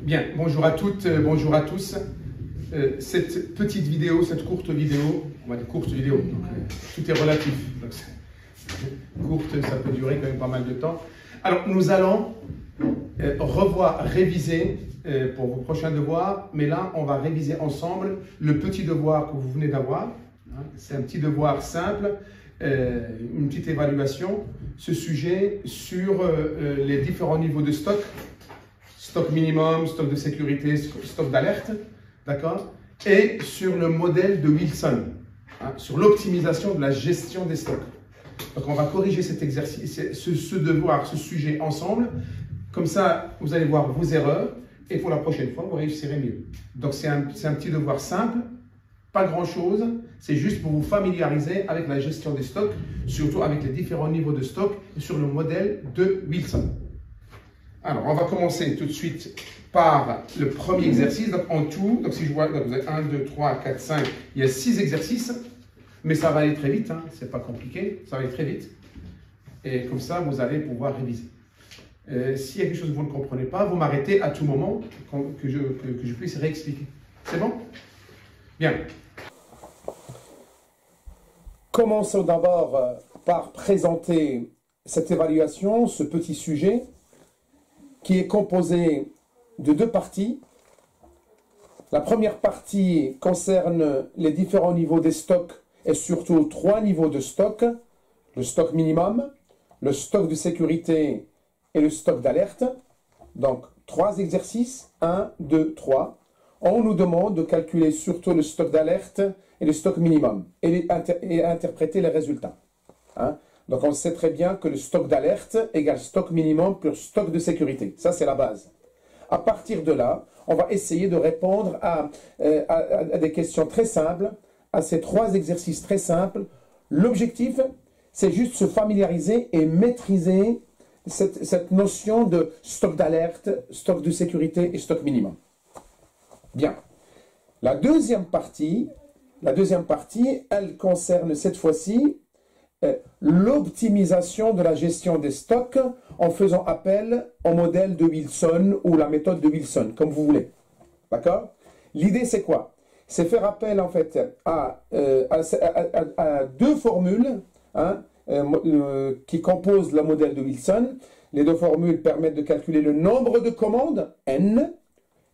Bien, bonjour à toutes, bonjour à tous. Cette petite vidéo, cette courte vidéo, on va dire courte vidéo, donc, tout est relatif. Donc, courte, ça peut durer quand même pas mal de temps. Alors, nous allons réviser pour vos prochains devoirs, mais là, on va réviser ensemble le petit devoir que vous venez d'avoir. C'est un petit devoir simple, une petite évaluation, ce sujet sur les différents niveaux de stock. Stock minimum, stock de sécurité, stock d'alerte, d'accord? Et sur le modèle de Wilson, sur l'optimisation de la gestion des stocks. Donc on va corriger cet exercice, ce devoir, ce sujet ensemble. Comme ça, vous allez voir vos erreurs et pour la prochaine fois, vous réussirez mieux. Donc c'est un petit devoir simple, pas grand-chose. C'est juste pour vous familiariser avec la gestion des stocks, surtout avec les différents niveaux de stock sur le modèle de Wilson. Alors, on va commencer tout de suite par le premier exercice. Donc, en tout, donc si je vois, donc vous avez 1, 2, 3, 4, 5, il y a 6 exercices, mais ça va aller très vite, c'est pas compliqué, ça va aller très vite. Et comme ça, vous allez pouvoir réviser. S'il y a quelque chose que vous ne comprenez pas, vous m'arrêtez à tout moment que je puisse réexpliquer. C'est bon? Bien. Commençons d'abord par présenter cette évaluation, ce petit sujet, qui est composé de 2 parties. La première partie concerne les différents niveaux des stocks et surtout 3 niveaux de stock. Le stock minimum, le stock de sécurité et le stock d'alerte. Donc 3 exercices, 1, 2, 3. On nous demande de calculer surtout le stock d'alerte et le stock minimum et interpréter les résultats. Donc, on sait très bien que le stock d'alerte égale stock minimum plus stock de sécurité. Ça, c'est la base. À partir de là, on va essayer de répondre à des questions très simples, à ces 3 exercices très simples. L'objectif, c'est juste se familiariser et maîtriser cette notion de stock d'alerte, stock de sécurité et stock minimum. Bien. La deuxième partie, elle concerne cette fois-ci l'optimisation de la gestion des stocks en faisant appel au modèle de Wilson ou la méthode de Wilson, comme vous voulez. D'accord? L'idée, c'est quoi? C'est faire appel, en fait, à 2 formules qui composent le modèle de Wilson. Les 2 formules permettent de calculer le nombre de commandes, N,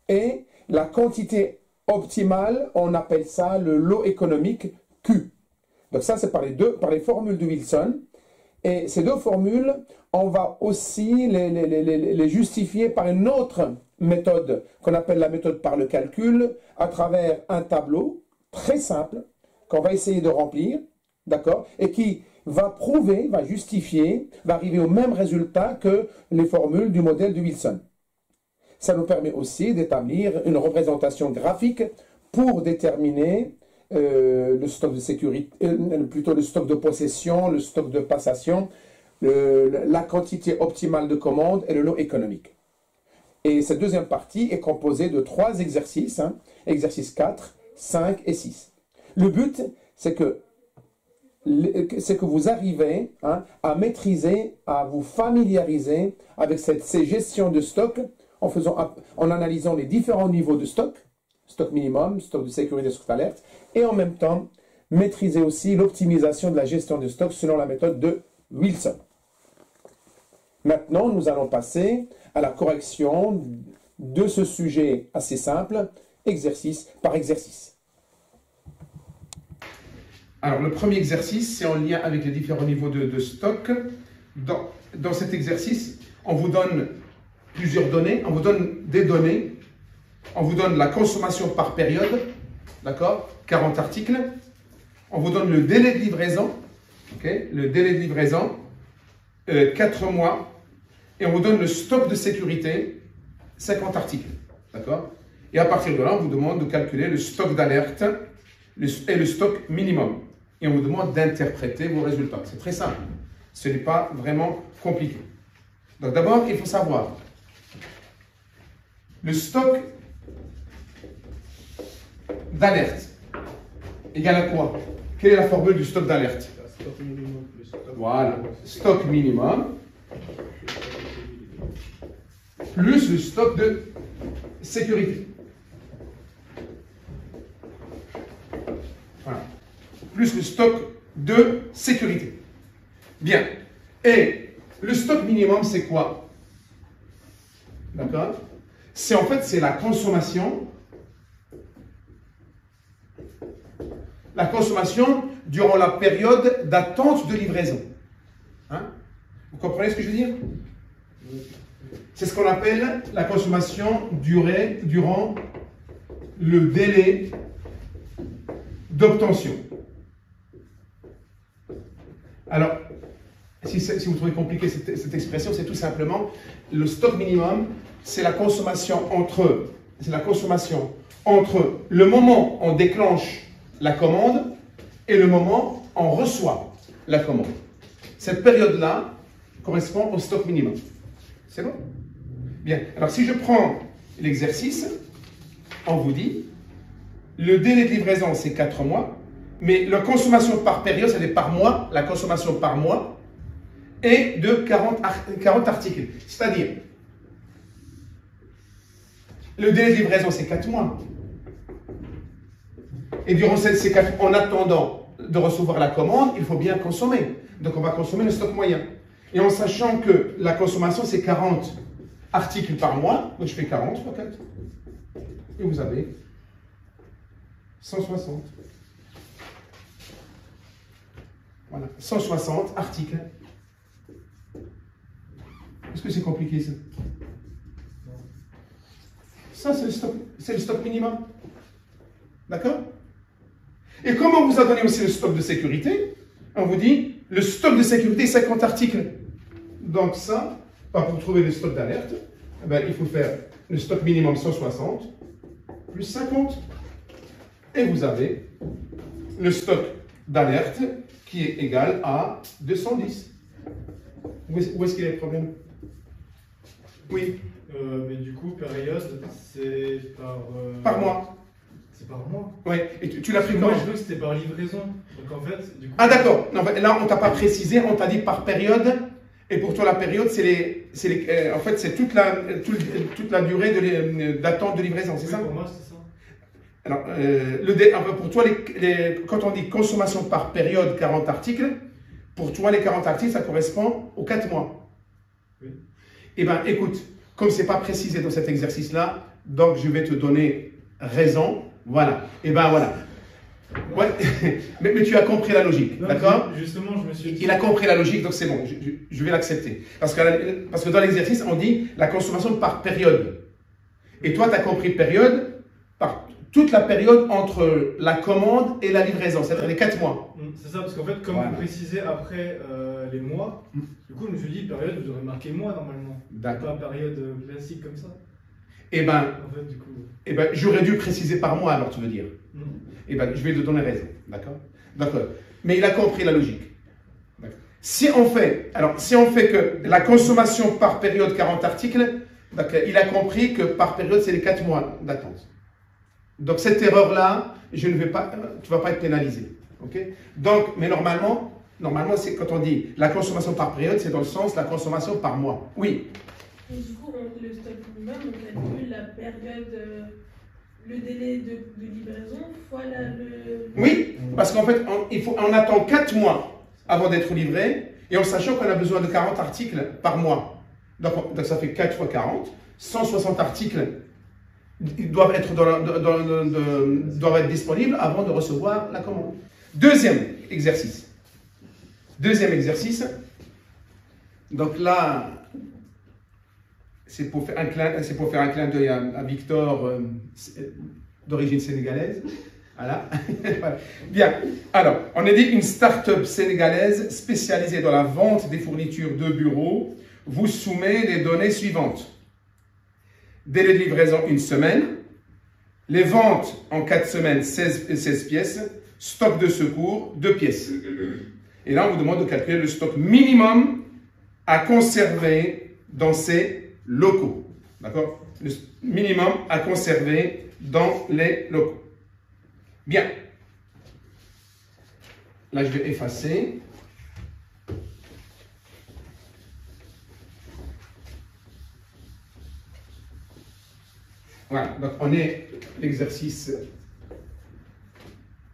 et la quantité optimale, on appelle ça le lot économique, Q. Donc ça, c'est par les formules de Wilson. Et ces 2 formules, on va aussi les justifier par une autre méthode qu'on appelle la méthode par le calcul, à travers un tableau très simple qu'on va essayer de remplir, d'accord, et qui va prouver, va justifier, va arriver au même résultat que les formules du modèle de Wilson. Ça nous permet aussi d'établir une représentation graphique pour déterminer le stock de sécurité, plutôt le stock de possession, le stock de passation, la quantité optimale de commandes et le lot économique. Et cette deuxième partie est composée de 3 exercices, exercices 4, 5 et 6. Le but, c'est que vous arrivez à maîtriser, à vous familiariser avec ces gestions de stock en analysant les différents niveaux de stock, stock minimum, stock de sécurité, stock d'alerte, et en même temps, maîtriser aussi l'optimisation de la gestion de stock selon la méthode de Wilson. Maintenant, nous allons passer à la correction de ce sujet assez simple, exercice par exercice. Alors, le premier exercice, c'est en lien avec les différents niveaux de stock. Dans cet exercice, on vous donne plusieurs données, on vous donne des données, on vous donne la consommation par période, d'accord, 40 articles, on vous donne le délai de livraison, le délai de livraison, 4 mois, et on vous donne le stock de sécurité, 50 articles, d'accord. Et à partir de là, on vous demande de calculer le stock d'alerte et le stock minimum. Et on vous demande d'interpréter vos résultats. C'est très simple, ce n'est pas vraiment compliqué. Donc d'abord, il faut savoir le stock d'alerte égale à quoi? Quelle est la formule du stock d'alerte? Voilà, stock minimum plus le stock de sécurité. Voilà. Plus le stock de sécurité. Bien. Et le stock minimum, c'est quoi? D'accord? C'est en fait, c'est la consommation. La consommation durant la période d'attente de livraison. Hein? Vous comprenez ce que je veux dire? C'est ce qu'on appelle la consommation durant le délai d'obtention. Alors, si vous trouvez compliqué cette expression, c'est tout simplement le stock minimum, c'est la consommation entre le moment où on déclenche la commande et le moment où on reçoit la commande. Cette période-là correspond au stock minimum. C'est bon? Bien. Alors, si je prends l'exercice, on vous dit, le délai de livraison, c'est 4 mois, mais la consommation par période, c'est par mois, la consommation par mois, est de 40 articles. C'est-à-dire, le délai de livraison, c'est 4 mois. Et durant ces 4 mois, en attendant de recevoir la commande, il faut bien consommer. Donc, on va consommer le stock moyen. Et en sachant que la consommation, c'est 40 articles par mois, donc je fais 40 fois 4. Et vous avez 160. Voilà, 160 articles. Est-ce que c'est compliqué ça? Ça, c'est le stock minimum. D'accord? Et comme on vous a donné aussi le stock de sécurité, on vous dit, le stock de sécurité, 50 articles. Donc ça, pour trouver le stock d'alerte, il faut faire le stock minimum 160 plus 50. Et vous avez le stock d'alerte qui est égal à 210. Où est-ce qu'il y a le problème? Oui. Mais du coup, période, c'est par mois. C'est par mois. Oui. Et tu l'as pris Moi, comment? je veux que c'était par livraison. Donc en fait, du coup. Ah d'accord. Là, on t'a pas précisé, on t'a dit par période. Et pour toi, la période, en fait, c'est toute la durée d'attente de livraison, c'est Oui, ça? pour moi, c'est ça. Alors, pour toi, quand on dit consommation par période 40 articles, pour toi, les 40 articles, ça correspond aux 4 mois. Oui. Eh bien, écoute, comme ce n'est pas précisé dans cet exercice-là, donc je vais te donner raison. Voilà. Eh bien, voilà. Ouais. mais tu as compris la logique, d'accord? Justement, je me suis dit. Il a compris la logique, donc c'est bon, je vais l'accepter. Parce que dans l'exercice, on dit la consommation par période. Et toi, tu as compris période par toute la période entre la commande et la livraison, c'est-à-dire les 4 mois. C'est ça, parce qu'en fait, comme voilà. vous précisez après les mois, du coup, je me suis dit, période, vous aurez marqué mois normalement. D'accord. Pas période classique comme ça. Eh bien, en fait, du coup... j'aurais dû préciser par mois, alors tu veux dire. Eh bien, je vais te donner raison, d'accord? D'accord. Mais il a compris la logique. Si on fait que la consommation par période 40 articles, il a compris que par période, c'est les 4 mois d'attente. Donc cette erreur-là, tu ne vas pas être pénalisé. Okay? Donc, mais normalement, c'est quand on dit la consommation par période, c'est dans le sens la consommation par mois. Oui. Et du coup, le stock minimum, on calcule la période, le délai de livraison fois le... Oui, parce qu'en fait, on attend 4 mois avant d'être livré, et en sachant qu'on a besoin de 40 articles par mois. Donc ça fait 4 fois 40, 160 articles. Ils doivent être, doivent être disponibles avant de recevoir la commande. Deuxième exercice. Donc là, c'est pour faire un clin d'œil à Victor, d'origine sénégalaise. Voilà. Bien. Alors, on a dit une start-up sénégalaise spécialisée dans la vente des fournitures de bureau vous soumet les données suivantes. Délai de livraison 1 semaine, les ventes en 4 semaines 16 pièces, stock de secours 2 pièces. Et là, on vous demande de calculer le stock minimum à conserver dans ces locaux. D'accord? Le minimum à conserver dans les locaux. Bien. Là, je vais effacer. Voilà, donc on est l'exercice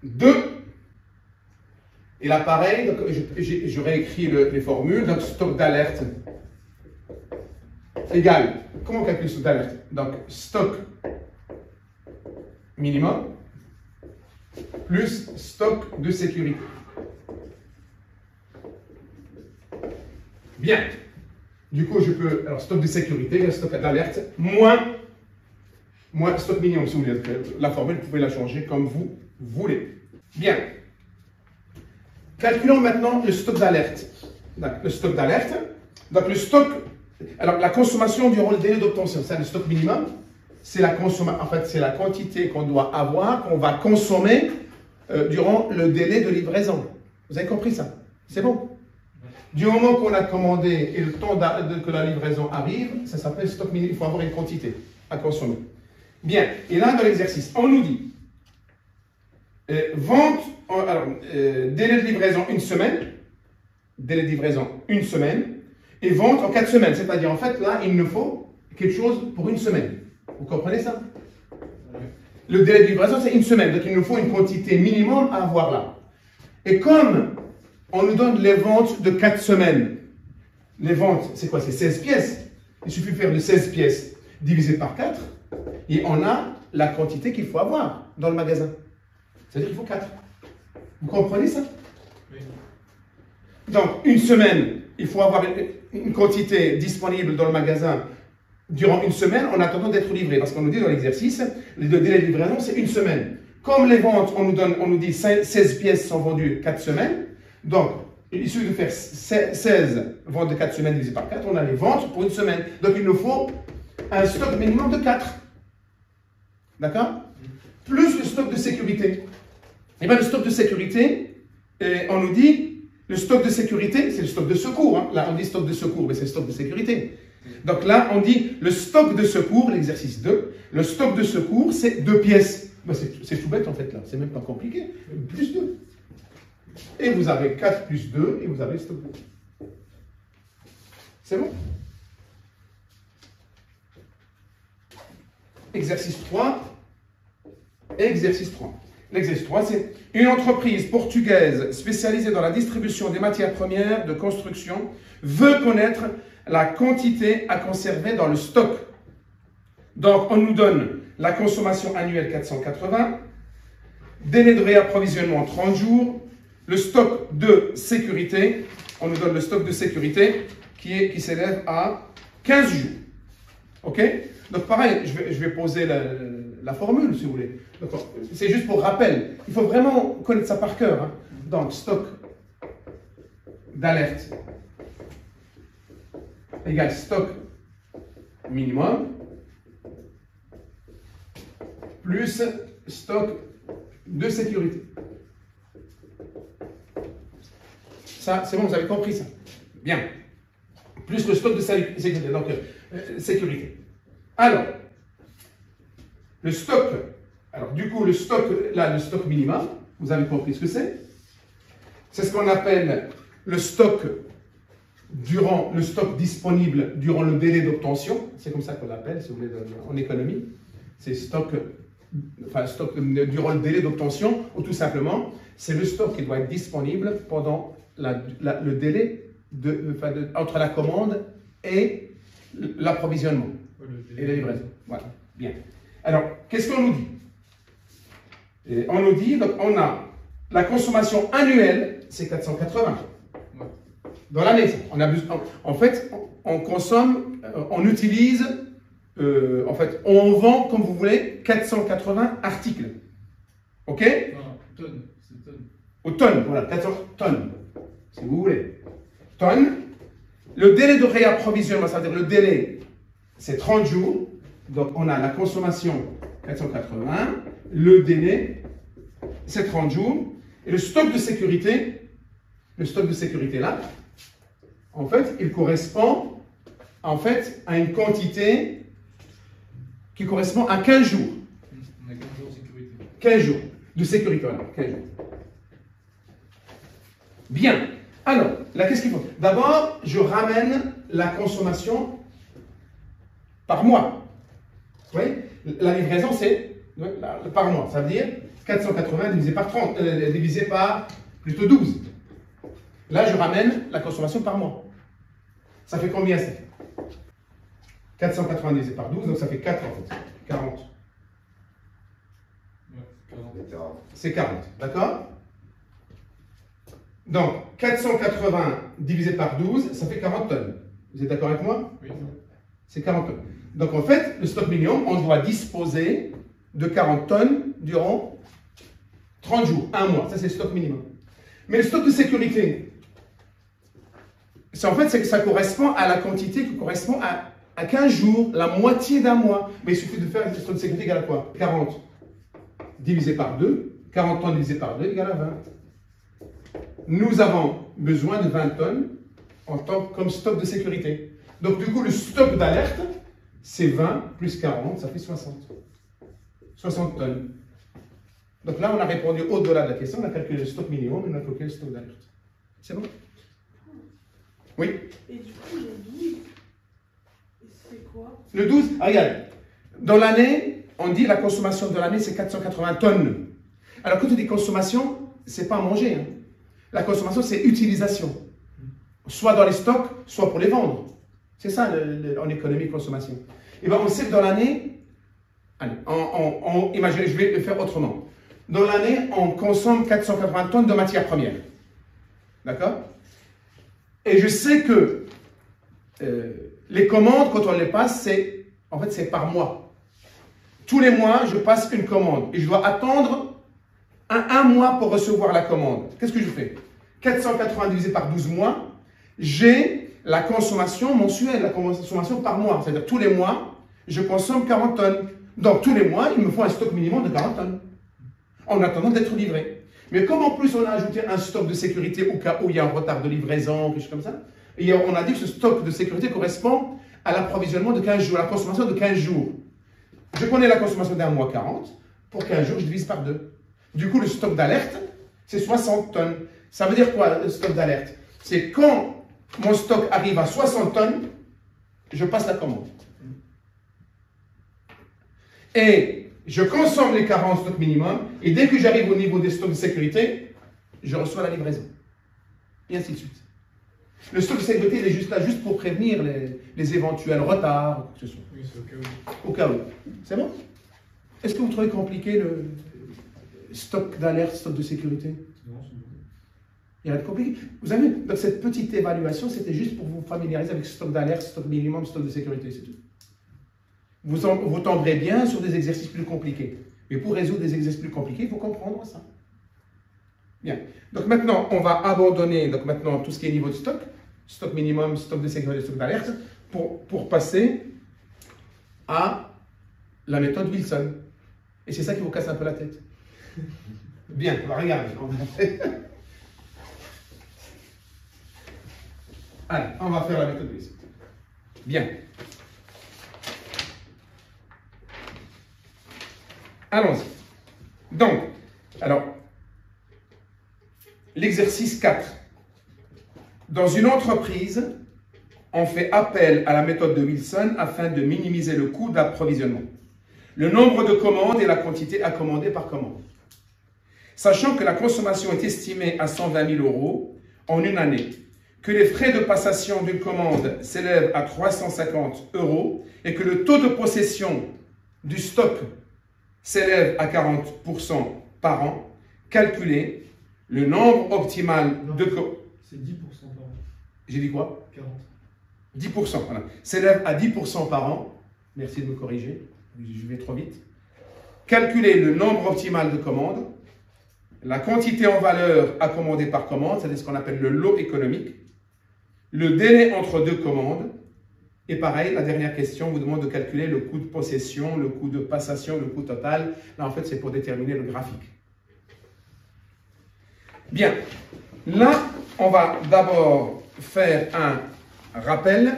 2. Et là, pareil, donc je réécris les formules. Donc, stock d'alerte égale, comment on calcule stock d'alerte? Donc, stock minimum plus stock de sécurité. Bien. Du coup, je peux, alors stock de sécurité, stock d'alerte, moins stock minimum, si vous voulez. La formule, vous pouvez la changer comme vous voulez. Bien. Calculons maintenant le stock d'alerte. Le stock d'alerte. Donc le stock, alors la consommation durant le délai d'obtention, c'est le stock minimum. C'est la consommation, en fait, c'est la quantité qu'on doit avoir, qu'on va consommer durant le délai de livraison. Vous avez compris ça? C'est bon? Du moment qu'on a commandé et le temps que la livraison arrive, ça s'appelle stock minimum. Il faut avoir une quantité à consommer. Bien. Et là, dans l'exercice, on nous dit délai de livraison 1 semaine, délai de livraison 1 semaine, et vente en 4 semaines. C'est-à-dire, en fait, là, il nous faut quelque chose pour 1 semaine. Vous comprenez ça? Le délai de livraison, c'est 1 semaine. Donc, il nous faut une quantité minimum à avoir là. Et comme on nous donne les ventes de 4 semaines, les ventes, c'est quoi? C'est 16 pièces. Il suffit de faire de 16 pièces divisé par 4, et on a la quantité qu'il faut avoir dans le magasin. C'est-à-dire qu'il faut 4. Vous comprenez ça? Oui. Donc, 1 semaine, il faut avoir une quantité disponible dans le magasin durant 1 semaine en attendant d'être livré. Parce qu'on nous dit dans l'exercice, le délai de livraison, c'est 1 semaine. Comme les ventes, on nous dit 16 pièces sont vendues 4 semaines. Donc, il suffit de faire 16 ventes de 4 semaines divisé par 4. On a les ventes pour 1 semaine. Donc, il nous faut un stock minimum de 4. D'accord? Plus le stock de sécurité. Et bien, le stock de sécurité, on nous dit, le stock de sécurité, c'est le stock de secours. Hein. Là, on dit stock de secours, mais c'est le stock de sécurité. Donc là, on dit le stock de secours, l'exercice 2, le stock de secours, c'est 2 pièces. Ben, c'est tout bête, en fait, là. C'est même pas compliqué. Plus 2. Et vous avez 4 plus 2, et vous avez le stock de... C'est bon? Exercice 3. Exercice 3. L'exercice 3, c'est une entreprise portugaise spécialisée dans la distribution des matières premières de construction veut connaître la quantité à conserver dans le stock. Donc, on nous donne la consommation annuelle 480, délai de réapprovisionnement 30 jours, le stock de sécurité, on nous donne le stock de sécurité qui s'élève à 15 jours. OK? Donc, pareil, je vais poser la formule, si vous voulez. C'est juste pour rappel. Il faut vraiment connaître ça par cœur. Hein. Donc, stock d'alerte égale stock minimum plus stock de sécurité. Ça, c'est bon, vous avez compris ça. Bien. Plus le stock de sécurité. Donc, sécurité. Alors, le stock, alors du coup, le stock minimum, vous avez compris ce que c'est? C'est ce qu'on appelle le stock disponible durant le délai d'obtention. C'est comme ça qu'on l'appelle, si vous voulez, en économie. C'est stock durant le délai d'obtention, ou tout simplement, c'est le stock qui doit être disponible pendant le délai entre la commande et l'approvisionnement. Et la livraison. Voilà. Bien. Alors, qu'est-ce qu'on nous dit? On nous dit, donc, on a la consommation annuelle, c'est 480. Dans l'année, en fait, on consomme, on utilise, en fait, on vend, comme vous voulez, 480 articles. OK? Non, tonnes. C'est tonnes. Aux tonnes, voilà, 400 tonnes, si vous voulez. Tonnes. Le délai de réapprovisionnement, c'est-à-dire le délai, c'est 30 jours. Donc, on a la consommation 480, le délai, c'est 30 jours. Et le stock de sécurité là, en fait, il correspond en fait à une quantité qui correspond à 15 jours. On a 15 jours de sécurité. 15 jours de sécurité, voilà, 15 jours. Bien. Alors, là, qu'est-ce qu'il faut? D'abord, je ramène la consommation par mois. Oui. La livraison, c'est par mois. Ça veut dire 480 divisé par 30, divisé par plutôt 12. Là, je ramène la consommation par mois. Ça fait combien ça? 480 divisé par 12, donc ça fait 4 en fait. 40. C'est 40, d'accord? Donc, 480 divisé par 12, ça fait 40 tonnes. Vous êtes d'accord avec moi? Oui. C'est 40 tonnes. Donc, en fait, le stock minimum, on doit disposer de 40 tonnes durant 30 jours, 1 mois. Ça, c'est le stock minimum. Mais le stock de sécurité, en fait, c'est que ça correspond à la quantité qui correspond à 15 jours, la moitié d'un mois. Mais il suffit de faire le stock de sécurité égal à quoi? 40 divisé par 2, 40 tonnes divisé par 2 égale à 20. Nous avons besoin de 20 tonnes comme stock de sécurité. Donc, du coup, le stock d'alerte, c'est 20 plus 40, ça fait 60. 60 tonnes. Donc là, on a répondu au-delà de la question, on a calculé le stock minimum et on a calculé le stock d'alerte. C'est bon? Oui? Et du coup, le 12, c'est quoi? Le 12, regarde, dans l'année, on dit la consommation de l'année, c'est 480 tonnes. Alors, quand on dit consommation, c'est pas manger. Hein. La consommation, c'est utilisation. Soit dans les stocks, soit pour les vendre. C'est ça en économie consommation. Et bien, on sait que dans l'année, allez, imaginez, je vais le faire autrement. Dans l'année, on consomme 480 tonnes de matières premières. D'accord? Et je sais que les commandes, quand on les passe, en fait, c'est par mois. Tous les mois, je passe une commande et je dois attendre un mois pour recevoir la commande. Qu'est-ce que je fais? 480 divisé par 12 mois, j'ai la consommation mensuelle, la consommation par mois. C'est-à-dire tous les mois, je consomme 40 tonnes. Donc tous les mois, il me faut un stock minimum de 40 tonnes en attendant d'être livré. Mais comme en plus on a ajouté un stock de sécurité au cas où il y a un retard de livraison, quelque chose comme ça, et on a dit que ce stock de sécurité correspond à l'approvisionnement de 15 jours, à la consommation de 15 jours. Je connais la consommation d'un mois 40, pour 15 jours, je divise par 2. Du coup, le stock d'alerte, c'est 60 tonnes. Ça veut dire quoi, le stock d'alerte? C'est quand mon stock arrive à 60 tonnes, je passe la commande. Et je consomme les 40 stocks minimum, et dès que j'arrive au niveau des stocks de sécurité, je reçois la livraison. Et ainsi de suite. Le stock de sécurité, il est juste là, juste pour prévenir les éventuels retards, que ce soit. Oui, c'est au cas où. Au cas où. C'est bon? Est-ce que vous trouvez compliqué le stock d'alerte, stock de sécurité? Non, c'est bon. Il y a rien de compliqué. Vous avez vu, donc cette petite évaluation, c'était juste pour vous familiariser avec stock d'alerte, stock minimum, stock de sécurité, c'est tout. Vous tomberez bien sur des exercices plus compliqués. Mais pour résoudre des exercices plus compliqués, il faut comprendre ça. Bien. Donc maintenant, on va abandonner tout ce qui est niveau de stock, stock minimum, stock de sécurité, stock d'alerte, pour passer à la méthode Wilson. Et c'est ça qui vous casse un peu la tête. Bien, on va regarder. Allez, on va faire la méthode Wilson. Bien. Allons-y. Donc, alors, l'exercice 4. Dans une entreprise, on fait appel à la méthode de Wilson afin de minimiser le coût d'approvisionnement, le nombre de commandes et la quantité à commander par commande. Sachant que la consommation est estimée à 120 000 € en une année, que les frais de passation d'une commande s'élèvent à 350 € et que le taux de possession du stock s'élève à 40% par an, calculez le nombre optimal de... C'est 10% par an. J'ai dit quoi? 40. 10%, voilà. S'élève à 10% par an. Merci de me corriger, je vais trop vite. Calculez le nombre optimal de commandes, la quantité en valeur à commander par commande, c'est ce qu'on appelle le lot économique, le délai entre deux commandes, et pareil, la dernière question vous demande de calculer le coût de possession, le coût de passation, le coût total. Là, en fait, c'est pour déterminer le graphique. Bien. Là, on va d'abord faire un rappel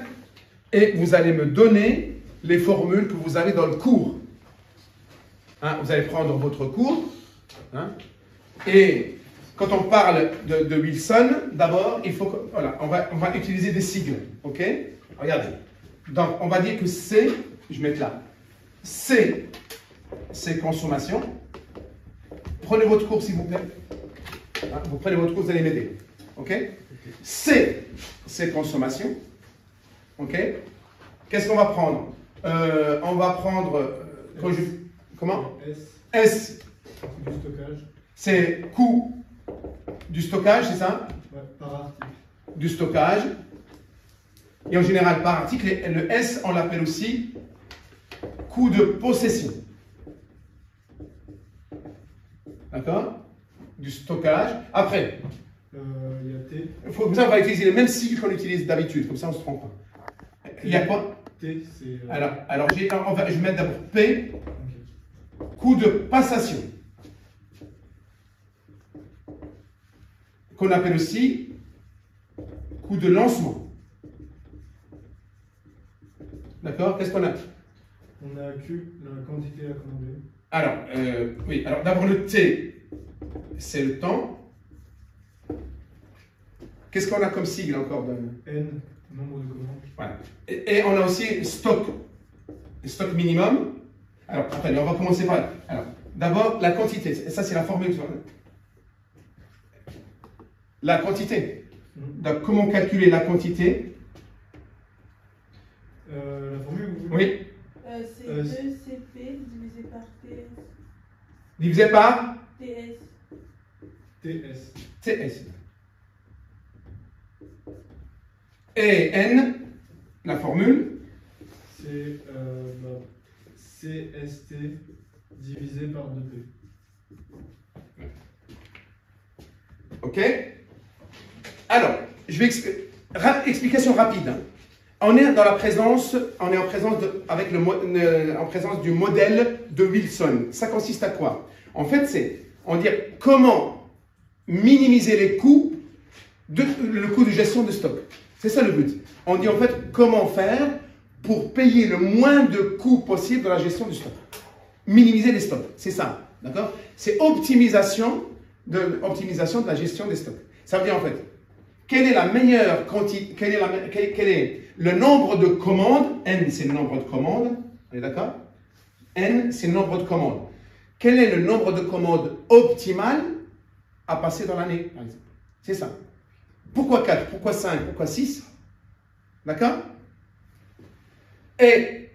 et vous allez me donner les formules que vous avez dans le cours. Hein, vous allez prendre votre cours. Hein, et quand on parle de Wilson, d'abord, il faut que, voilà, on va utiliser des sigles. OK? Regardez. Donc, on va dire que C, je vais mettre là. C, c'est consommation. Prenez votre cours, s'il vous plaît. Hein, vous prenez votre cours, vous allez m'aider. OK? C, c'est consommation. OK? Qu'est-ce qu'on va prendre? On va prendre... comment? S. Du stockage. C'est coût du stockage, c'est ça? Ouais, par article. Du stockage. Et en général, par article, le S, on l'appelle aussi coût de possession. D'accord? Du stockage. Après, Il y a T. comme ça, on va utiliser les mêmes sigles qu'on utilise d'habitude. Comme ça, on ne se trompe pas. Il y a quoi? T, c'est. Alors je vais mettre d'abord P, Ok. coût de passation. Qu'on appelle aussi coût de lancement. D'accord? Qu'est-ce qu'on a? On a Q, la quantité à commander. Alors, oui, alors d'abord le T, c'est le temps. Qu'est-ce qu'on a comme sigle encore N, nombre de commandes. Voilà. Et on a aussi stock minimum. Alors, attendez, on va commencer par là. Alors, d'abord, la quantité. Ça, c'est la formule. La quantité. Donc, comment calculer la quantité? La formule, vous voulez? Oui. C'est 2CP divisé par TS. Divisé par TS. TS. TS. Et N, la formule? C'est CST divisé par 2P. OK? Alors, je vais explication rapide. On est dans la présence, on est en présence en présence du modèle de Wilson. Ça consiste à quoi? En fait, c'est on dit comment minimiser les coûts le coût de gestion de stock. C'est ça le but. On dit en fait comment faire pour payer le moins de coûts possible dans la gestion du stock. Minimiser les stocks, c'est ça, d'accord? C'est optimisation de la gestion des stocks. Ça veut dire en fait, quelle est la meilleure quantité, quel est le nombre de commandes? N, c'est le nombre de commandes, on est d'accord? N, c'est le nombre de commandes. Quel est le nombre de commandes optimal à passer dans l'année, par exemple? C'est ça. Pourquoi 4? Pourquoi 5? Pourquoi 6? D'accord? Et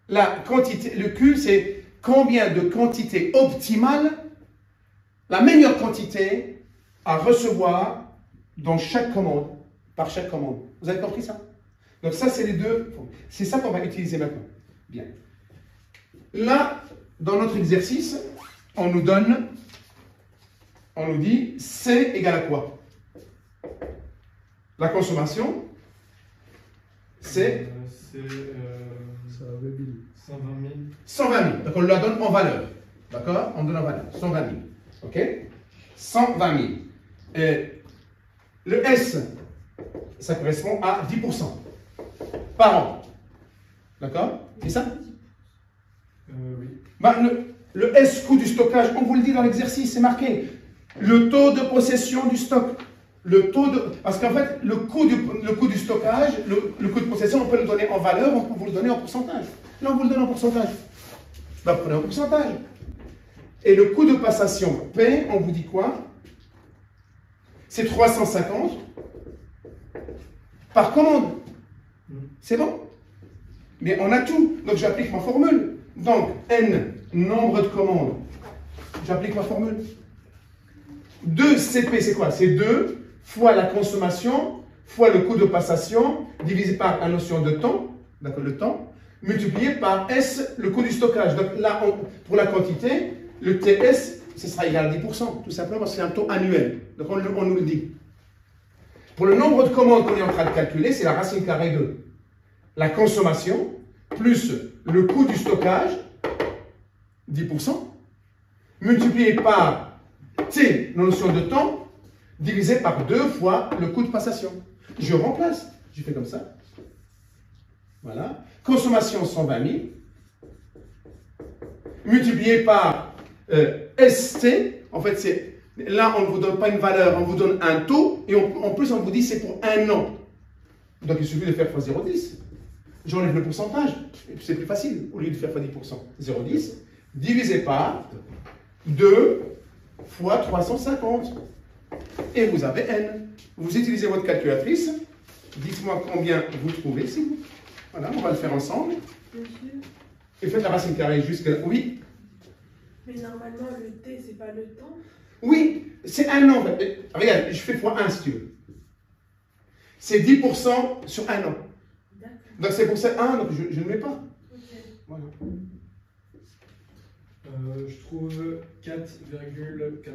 la quantité, le Q, c'est combien de quantité optimale, la meilleure quantité à recevoir dans chaque commande, par chaque commande. Vous avez compris ça? Donc ça, c'est les deux. C'est ça qu'on va utiliser maintenant. Bien. Là, dans notre exercice, on nous dit C égale à quoi? La consommation, c'est 120 000. 120 000. Donc on la donne en valeur. D'accord? On donne en valeur. 120 000. OK? 120 000. Le S, ça correspond à 10% par an. D'accord? C'est ça? Oui. Bah, le S, coût du stockage, on vous le dit dans l'exercice, c'est marqué. Le taux de possession du stock. Parce qu'en fait, le coût du stockage, le coût de possession, on peut le donner en valeur, on peut vous le donner en pourcentage. Là, on vous le donne en pourcentage. Bah, prenez en pourcentage. Et le coût de passation P, on vous dit quoi? C'est 350 par commande. C'est bon? Mais on a tout. Donc, j'applique ma formule. Donc, N, nombre de commandes. J'applique ma formule. 2 CP, c'est quoi? C'est 2 fois la consommation, fois le coût de passation, divisé par la notion de temps, d'accord, le temps, multiplié par S, le coût du stockage. Donc là, pour la quantité, le TS, ce sera égal à 10%, tout simplement parce que c'est un taux annuel. Donc on nous le dit. Pour le nombre de commandes qu'on est en train de calculer, c'est la racine carrée de la consommation, plus le coût du stockage, 10%, multiplié par T, la notion de temps, divisé par 2 fois le coût de passation. Je remplace. Je fais comme ça. Voilà. Consommation 120 000. Multiplié par ST. En fait, c'est là, on ne vous donne pas une valeur, on vous donne un taux. Et en plus, on vous dit c'est pour un an. Donc, il suffit de faire x 0,10. J'enlève le pourcentage. C'est plus facile. Au lieu de faire x 10%, 0,10 divisé par 2 fois 350. Et vous avez n. Vous utilisez votre calculatrice. Dites-moi combien vous trouvez. Si vous... Voilà, on va le faire ensemble. Monsieur. Et faites la racine carrée jusqu'à... Oui. Mais normalement, le t, c'est pas le temps. Oui, c'est un an. Regarde, je fais x1 si tu veux. C'est 10% sur un an. D'accord. Donc c'est pour ça 1, donc je ne mets pas. Ok. Voilà. Je trouve 4,14.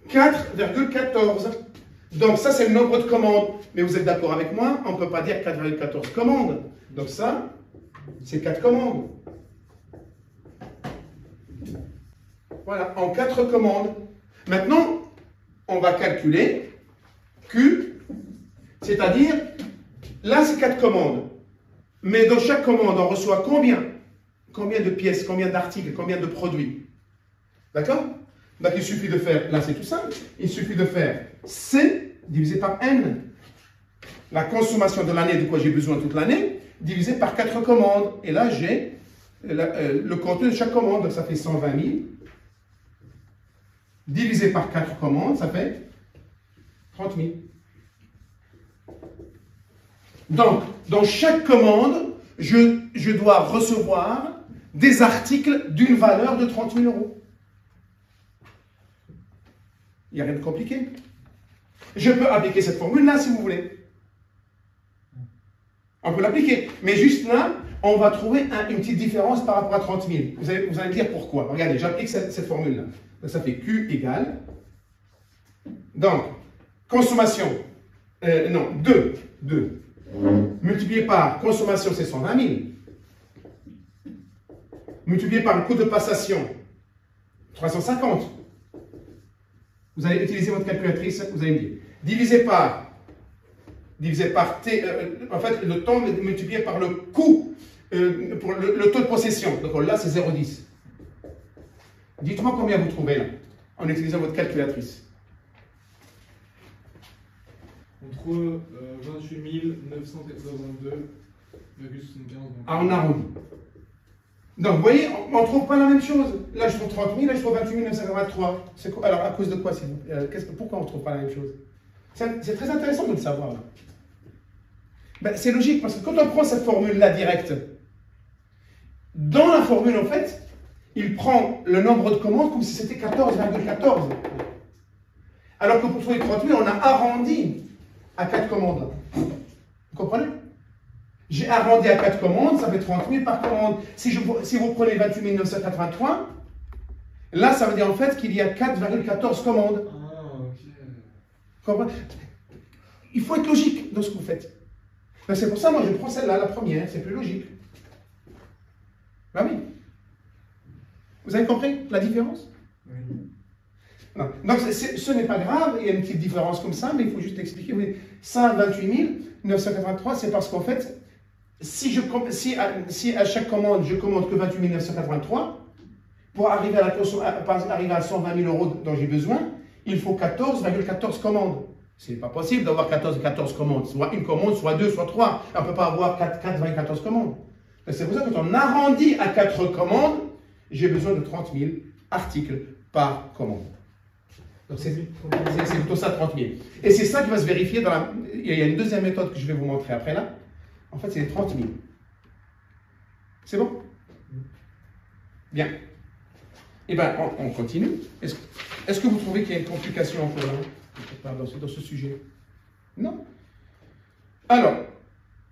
4,14. Donc ça, c'est le nombre de commandes. Mais vous êtes d'accord avec moi, on ne peut pas dire 4,14 commandes. Donc ça, c'est 4 commandes. Voilà, en 4 commandes. Maintenant, on va calculer Q, c'est-à-dire, là, c'est 4 commandes. Mais dans chaque commande, on reçoit combien? Combien de pièces, combien d'articles, combien de produits? D'accord? Donc, il suffit de faire, là, c'est tout simple, il suffit de faire C divisé par N. La consommation de l'année, de quoi j'ai besoin toute l'année, divisé par 4 commandes. Et là, j'ai le contenu de chaque commande. Donc, ça fait 120 000. Divisé par 4 commandes, ça fait 30 000. Donc, dans chaque commande, je dois recevoir des articles d'une valeur de 30 000 euros. Il n'y a rien de compliqué. Je peux appliquer cette formule-là si vous voulez. On peut l'appliquer. Mais juste là, on va trouver une petite différence par rapport à 30 000. Vous allez me dire pourquoi. Regardez, j'applique cette formule-là. Donc ça fait Q égale. Donc, consommation. Non, 2. Multiplié par consommation, c'est 120 000. Multiplié par le coût de passation, 350. Vous allez utiliser votre calculatrice, vous allez me dire. Divisé par T, en fait, le temps multiplié par le coût, pour le taux de possession. Donc là, c'est 0,10. Dites-moi combien vous trouvez là, en utilisant votre calculatrice. On trouve 28 982,75. Ah, on arrondit. Donc, vous voyez, on ne trouve pas la même chose. Là, je trouve 30 000, là, je trouve 28 983. Alors, à cause de quoi, pourquoi on ne trouve pas la même chose? C'est très intéressant de le savoir. Là. Ben, c'est logique, parce que quand on prend cette formule-là directe, dans la formule, en fait, il prend le nombre de commandes comme si c'était 14,14. Alors que pour trouver 30 000, on a arrondi à 4 commandes. Vous comprenez? J'ai arrondi à 4 commandes, ça fait 30 000 par commande. Si vous prenez 28 983, là, ça veut dire en fait qu'il y a 4,14 commandes. Ah, ok. Comprenez? Il faut être logique dans ce que vous faites. C'est pour ça, moi, je prends celle-là, la première, c'est plus logique. Ben oui. Vous avez compris la différence? Oui. Non. Donc, ce n'est pas grave, il y a une petite différence comme ça, mais il faut juste expliquer. Oui, ça, 28 983, c'est parce qu'en fait, si à chaque commande, je commande que 28 983, pour arriver à 120 000 euros dont j'ai besoin, il faut 14,14 commandes. Ce n'est pas possible d'avoir 14,14 commandes. Soit une commande, soit deux, soit trois. On ne peut pas avoir 4,14 commandes. C'est pour ça que quand on arrondit à 4 commandes, j'ai besoin de 30 000 articles par commande. Donc c'est plutôt ça, 30 000. Et c'est ça qui va se vérifier dans la... Il y a une deuxième méthode que je vais vous montrer après là. En fait, c'est les 30 000. C'est bon? Bien. Eh bien, on continue. Est-ce que vous trouvez qu'il y a une complication encore là, dans ce sujet? Non. Alors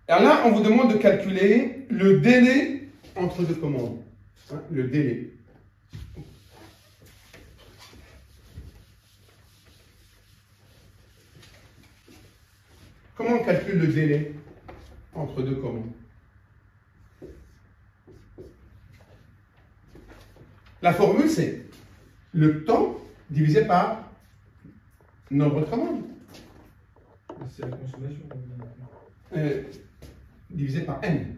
là, on vous demande de calculer le délai entre deux commandes. Hein, le délai. Comment on calcule le délai entre deux commandes? La formule, c'est le temps divisé par nombre de commandes. C'est la consommation. Divisé par n.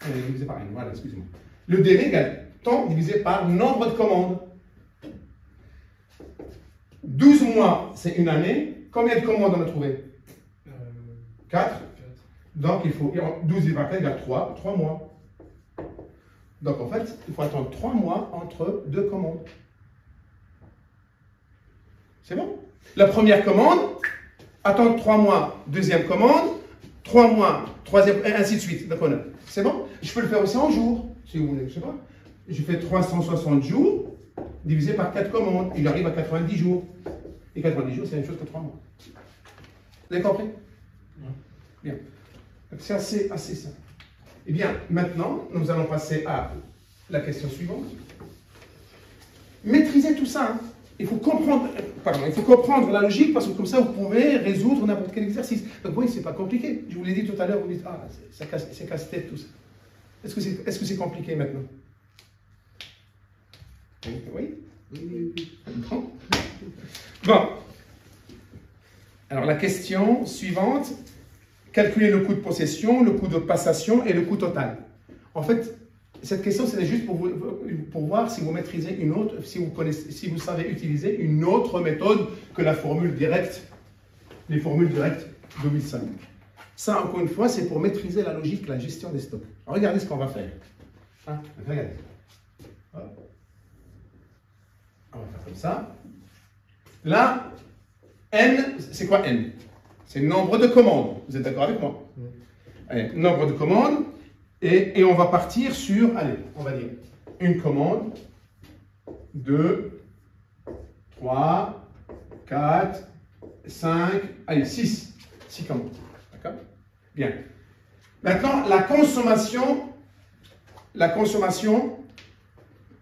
Divisé par n, voilà, excusez-moi. Le délai égale temps divisé par nombre de commandes. 12 mois, c'est une année. Combien de commandes on a trouvé? 4. Donc, il faut 12 divisé par 4 égale 3 mois. Donc, en fait, il faut attendre 3 mois entre deux commandes. C'est bon? La première commande, attendre 3 mois, deuxième commande, 3 mois, troisième, et ainsi de suite. Donc, c'est bon? Je peux le faire aussi en jours, si vous voulez. Je sais pas. Je fais 360 jours divisé par 4 commandes. Et j'arrive à 90 jours. Et 90 jours, c'est la même chose que 3 mois. Vous avez compris? Bien. C'est assez simple. Eh bien, maintenant, nous allons passer à la question suivante. Maîtrisez tout ça. Hein. Il faut comprendre la logique parce que comme ça, vous pouvez résoudre n'importe quel exercice. Donc, oui, c'est pas compliqué. Je vous l'ai dit tout à l'heure, vous dites, ah, c'est casse-tête tout ça. Est-ce que c'est compliqué maintenant? Oui? Bon. Bon. Alors, la question suivante. Calculer le coût de possession, le coût de passation et le coût total. En fait, cette question, c'est juste pour voir si vous maîtrisez une autre, si vous savez utiliser une autre méthode que la formule directe, les formules directes de Wilson. Ça, encore une fois, c'est pour maîtriser la logique, la gestion des stocks. Alors, regardez ce qu'on va faire. Hein? Regardez. Voilà. On va faire comme ça. Là, N, c'est quoi N? C'est le nombre de commandes. Vous êtes d'accord avec moi? Allez, nombre de commandes. Et on va partir sur, allez, on va dire, une commande, 2, 3, 4, 5, allez, 6 commandes. D'accord? Bien. Maintenant, la consommation,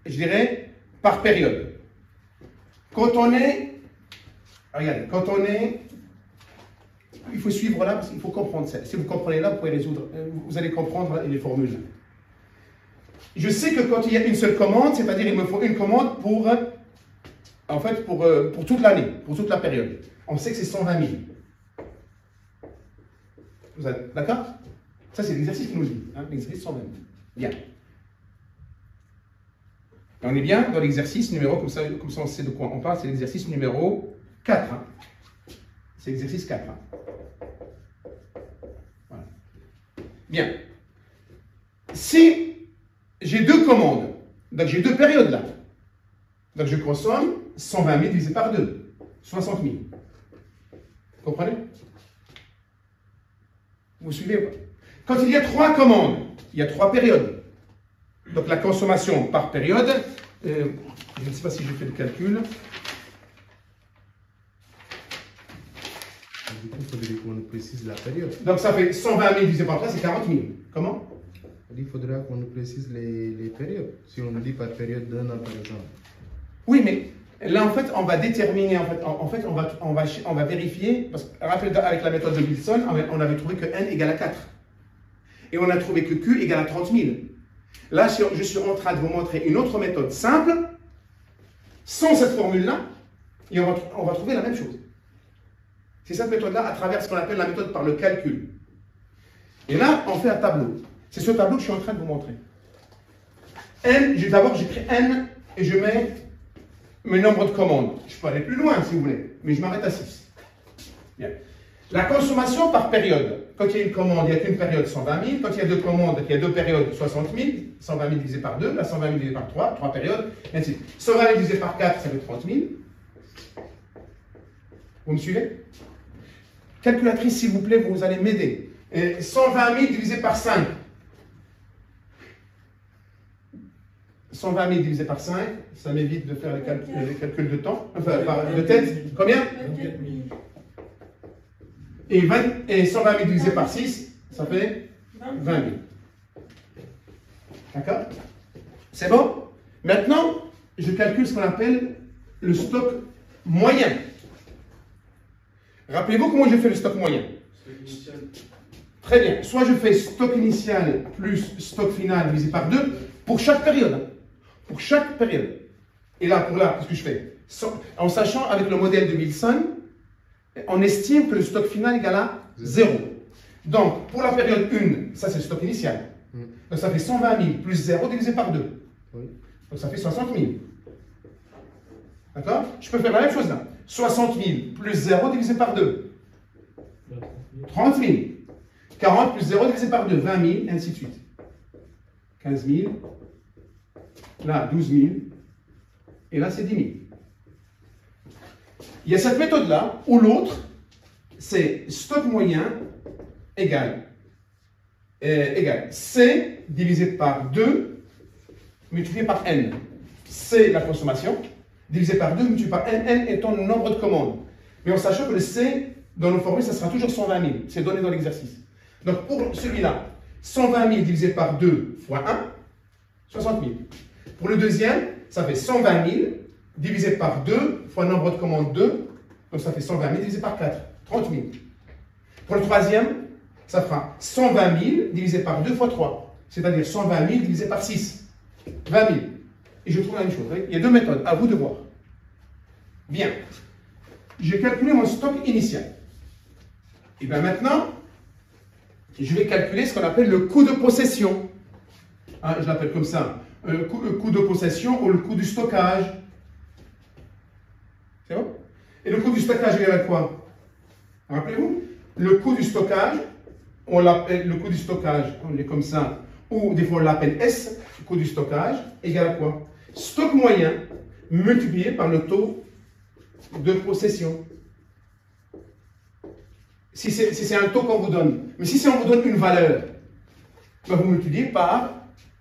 je dirais, par période. Quand on est, regardez, il faut suivre là, parce qu'il faut comprendre ça. Si vous comprenez là, vous pouvez résoudre, vous allez comprendre les formules. Je sais que quand il y a une seule commande, c'est-à-dire il me faut une commande pour, en fait, pour toute l'année, pour toute la période. On sait que c'est 120 000. Vous êtes d'accord? Ça, c'est l'exercice qui nous dit. Hein, l'exercice 120 000. Bien. Et on est bien dans l'exercice numéro, comme ça on sait de quoi on parle, c'est l'exercice numéro 4. Hein. C'est l'exercice 4. Hein. Voilà. Bien. Si j'ai deux commandes, donc j'ai deux périodes là, donc je consomme 120 000 divisé par 2, 60 000. Vous comprenez? Vous suivez ou pas? Quand il y a 3 commandes, il y a 3 périodes. Donc la consommation par période, je ne sais pas si j'ai fait le calcul. Du coup, il faudrait qu'on précise la période. Donc ça fait 120 000 divisé par 3, c'est 40 000. Comment? Il faudra qu'on nous précise les périodes. Si on nous dit par période d'un an, par exemple. Oui, mais là, en fait, on va déterminer, on va vérifier, parce que, rappelez, avec la méthode de Wilson, on avait trouvé que n égale à 4. Et on a trouvé que q égale à 30 000. Là, je suis en train de vous montrer une autre méthode simple, sans cette formule-là, et on va trouver la même chose. C'est cette méthode-là à travers ce qu'on appelle la méthode par le calcul. Et là, on fait un tableau. C'est ce tableau que je suis en train de vous montrer. N, d'abord, j'écris N et je mets mes nombres de commandes. Je peux aller plus loin si vous voulez, mais je m'arrête à 6. Bien. La consommation par période. Quand il y a une commande, il n'y a qu'une période 120 000. Quand il y a deux commandes, il y a deux périodes 60 000. 120 000 divisé par 2, là 120 000 divisé par 3, 3 périodes, et ainsi de suite. 120 000 divisé par 4, ça fait 30 000. Vous me suivez? Calculatrice, s'il vous plaît, vous allez m'aider. 120 000 divisé par 5. 120 000 divisé par 5, ça m'évite de faire les calculs de temps, enfin de tête. Combien? 24 000. Et 120 000 divisé par 6, ça fait 20 000. D'accord? C'est bon? Maintenant, je calcule ce qu'on appelle le stock moyen. Rappelez-vous comment je fais le stock moyen. Très bien. Soit je fais stock initial plus stock final divisé par 2 pour chaque période. Pour chaque période. Et là, qu'est-ce que je fais? En sachant, avec le modèle de Wilson, on estime que le stock final est égal à 0. Donc, pour la période 1, ça c'est le stock initial. Donc ça fait 120 000 plus 0 divisé par 2. Donc ça fait 60 000. D'accord? Je peux faire la même chose là. 60 000 plus 0 divisé par 2. 30 000. 40 plus 0 divisé par 2, 20 000, et ainsi de suite. 15 000, là 12 000, et là c'est 10 000. Il y a cette méthode-là, ou l'autre, c'est stock moyen égale C divisé par 2 multiplié par N. C, la consommation, divisé par 2 multiplié par N. N étant le nombre de commandes. Mais en sachant que le C, dans nos formules, ça sera toujours 120 000. C'est donné dans l'exercice. Donc pour celui-là, 120 000 divisé par 2 fois 1, 60 000. Pour le deuxième, ça fait 120 000 divisé par 2 fois nombre de commandes 2. Donc ça fait 120 000 divisé par 4, 30 000. Pour le troisième, ça fera 120 000 divisé par 2 fois 3. C'est-à-dire 120 000 divisé par 6. 20 000. Et je trouve la même chose. Il y a deux méthodes, à vous de voir. Bien. J'ai calculé mon stock initial. Et bien maintenant, je vais calculer ce qu'on appelle le coût de possession. Je l'appelle comme ça. Le coût de possession ou le coût du stockage. C'est bon? Et le coût du stockage est égal à quoi? Rappelez-vous, le coût du stockage, on l'appelle le coût du stockage, on est comme ça, ou des fois on l'appelle S, le coût du stockage, égal à quoi? Stock moyen multiplié par le taux de possession. Si c'est un taux qu'on vous donne, mais si on vous donne une valeur, ben vous multipliez par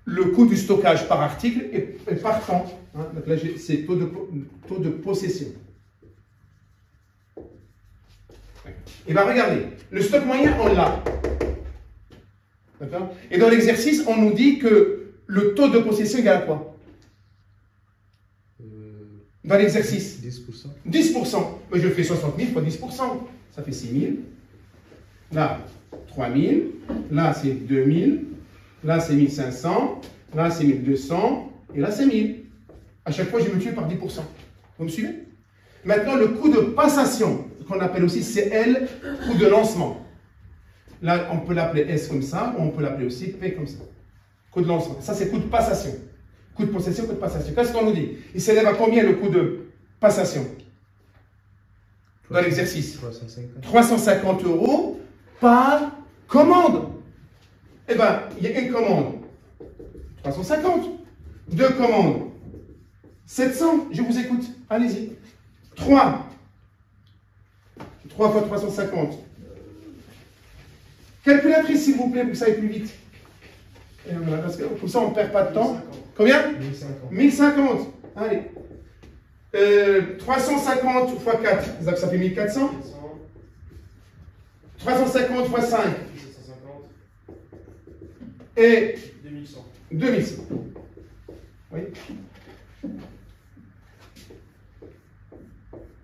le coût du stockage par article et par temps. Donc là, c'est taux de possession. Et bien regardez, le stock moyen, on l'a. D'accord? Et dans l'exercice, on nous dit que le taux de possession est égal à quoi? Dans l'exercice 10%. 10%. Mais je fais 60 000 fois 10%. Ça fait 6 000. Là, 3 000. Là, c'est 2 000. Là, c'est 1 500. Là, c'est 1 200. Et là, c'est 1 000. À chaque fois, je me tue par 10%. Vous me suivez? Maintenant, le coût de passation, qu'on appelle aussi CL, coût de lancement. Là, on peut l'appeler S comme ça, ou on peut l'appeler aussi P comme ça. Coût de lancement. Ça, c'est coût de passation. Coût de possession, coût de passation. Qu'est-ce qu'on nous dit? Il s'élève à combien le coût de passation dans l'exercice? 350. 350 € par commande. Eh bien, il y a une commande. 350. Deux commandes. 700. Je vous écoute. Allez-y. 3. 3 fois 350. Calculatrice, s'il vous plaît, pour que ça aille plus vite. Et voilà, parce que comme ça, on ne perd pas de temps. 1050. Combien? 1050. 1050. Allez. 350 fois 4, ça fait 1400. 350 fois 5. 750. Et 2100. 2100. Oui.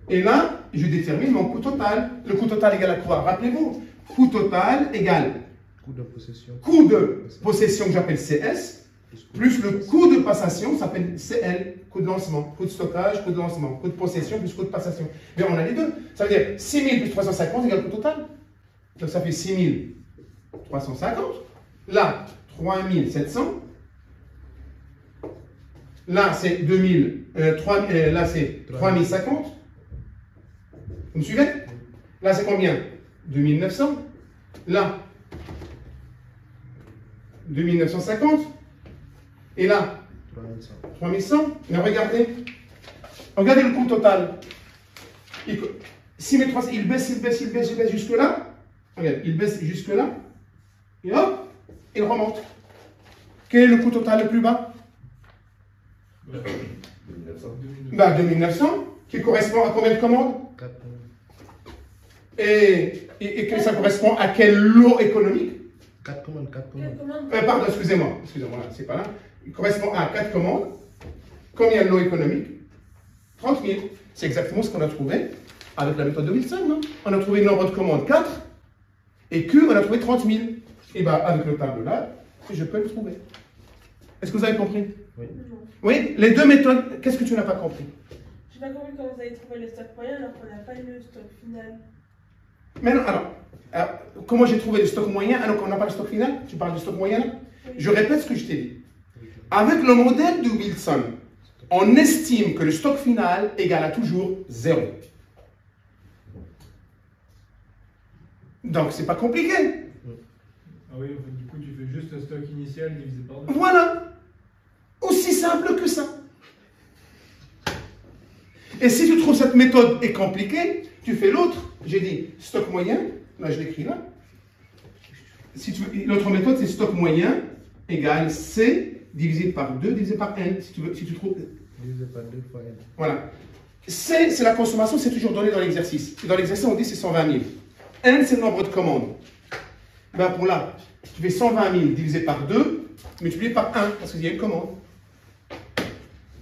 Et là, je détermine mon coût total. Le coût total égale à quoi? Rappelez-vous, coût total égale Coût de possession. coût de possession que j'appelle CS, plus le coût de passation, ça s'appelle CL, coût de lancement, coût de stockage, coût de lancement, coût de possession plus coût de passation. Mais on a les deux. Ça veut dire 6000 plus 350 égale coût total. Donc ça fait 6350. Là, 3700. Là, c'est 2000. Là, c'est 3050. Vous me suivez? Là, c'est combien? 2900. Là, 2950. Et là, 3100. 3100. Mais regardez. Regardez le coût total. Il baisse, il baisse, il baisse, il baisse jusque là. Regarde, il baisse jusque là. Et hop, il remonte. Quel est le coût total le plus bas? 2900. Bah, 2900, qui correspond à combien de commandes? 4. Et que ça correspond à quel lot économique? 4 commandes, 4 Quelle commandes. commande? Pardon, excusez-moi, c'est pas là. Il correspond à 4 commandes. Combien de lots économiques? 30 000. C'est exactement ce qu'on a trouvé avec la méthode de Wilson, non? On a trouvé le nombre de commandes 4, et Q, on a trouvé 30 000. Et bien, avec le tableau là, je peux le trouver. Est-ce que vous avez compris? Oui. Non. Oui, les deux méthodes, qu'est-ce que tu n'as pas compris? J'ai pas compris comment vous avez trouvé le stock moyen alors qu'on n'a pas le stock final. Mais non, alors, comment j'ai trouvé le stock moyen alors qu'on n'a pas le stock final? Tu parles du stock moyen là? Oui. Je répète ce que je t'ai dit. Avec le modèle de Wilson, on estime que le stock final égale à toujours 0. Donc, c'est pas compliqué. Ah oui, en fait, du coup, tu fais juste le stock initial divisé par 2. Voilà. Aussi simple que ça. Et si tu trouves cette méthode est compliquée, tu fais l'autre. J'ai dit stock moyen, là je l'écris là. Si l'autre méthode c'est stock moyen égale C divisé par 2 divisé par N. Si tu trouves. Divisé par 2 fois N. Voilà. C c'est la consommation, c'est toujours donné dans l'exercice. Dans l'exercice on dit c'est 120 000. N c'est le nombre de commandes. Ben pour là, tu fais 120 000 divisé par 2 multiplié par 1 parce qu'il y a une commande.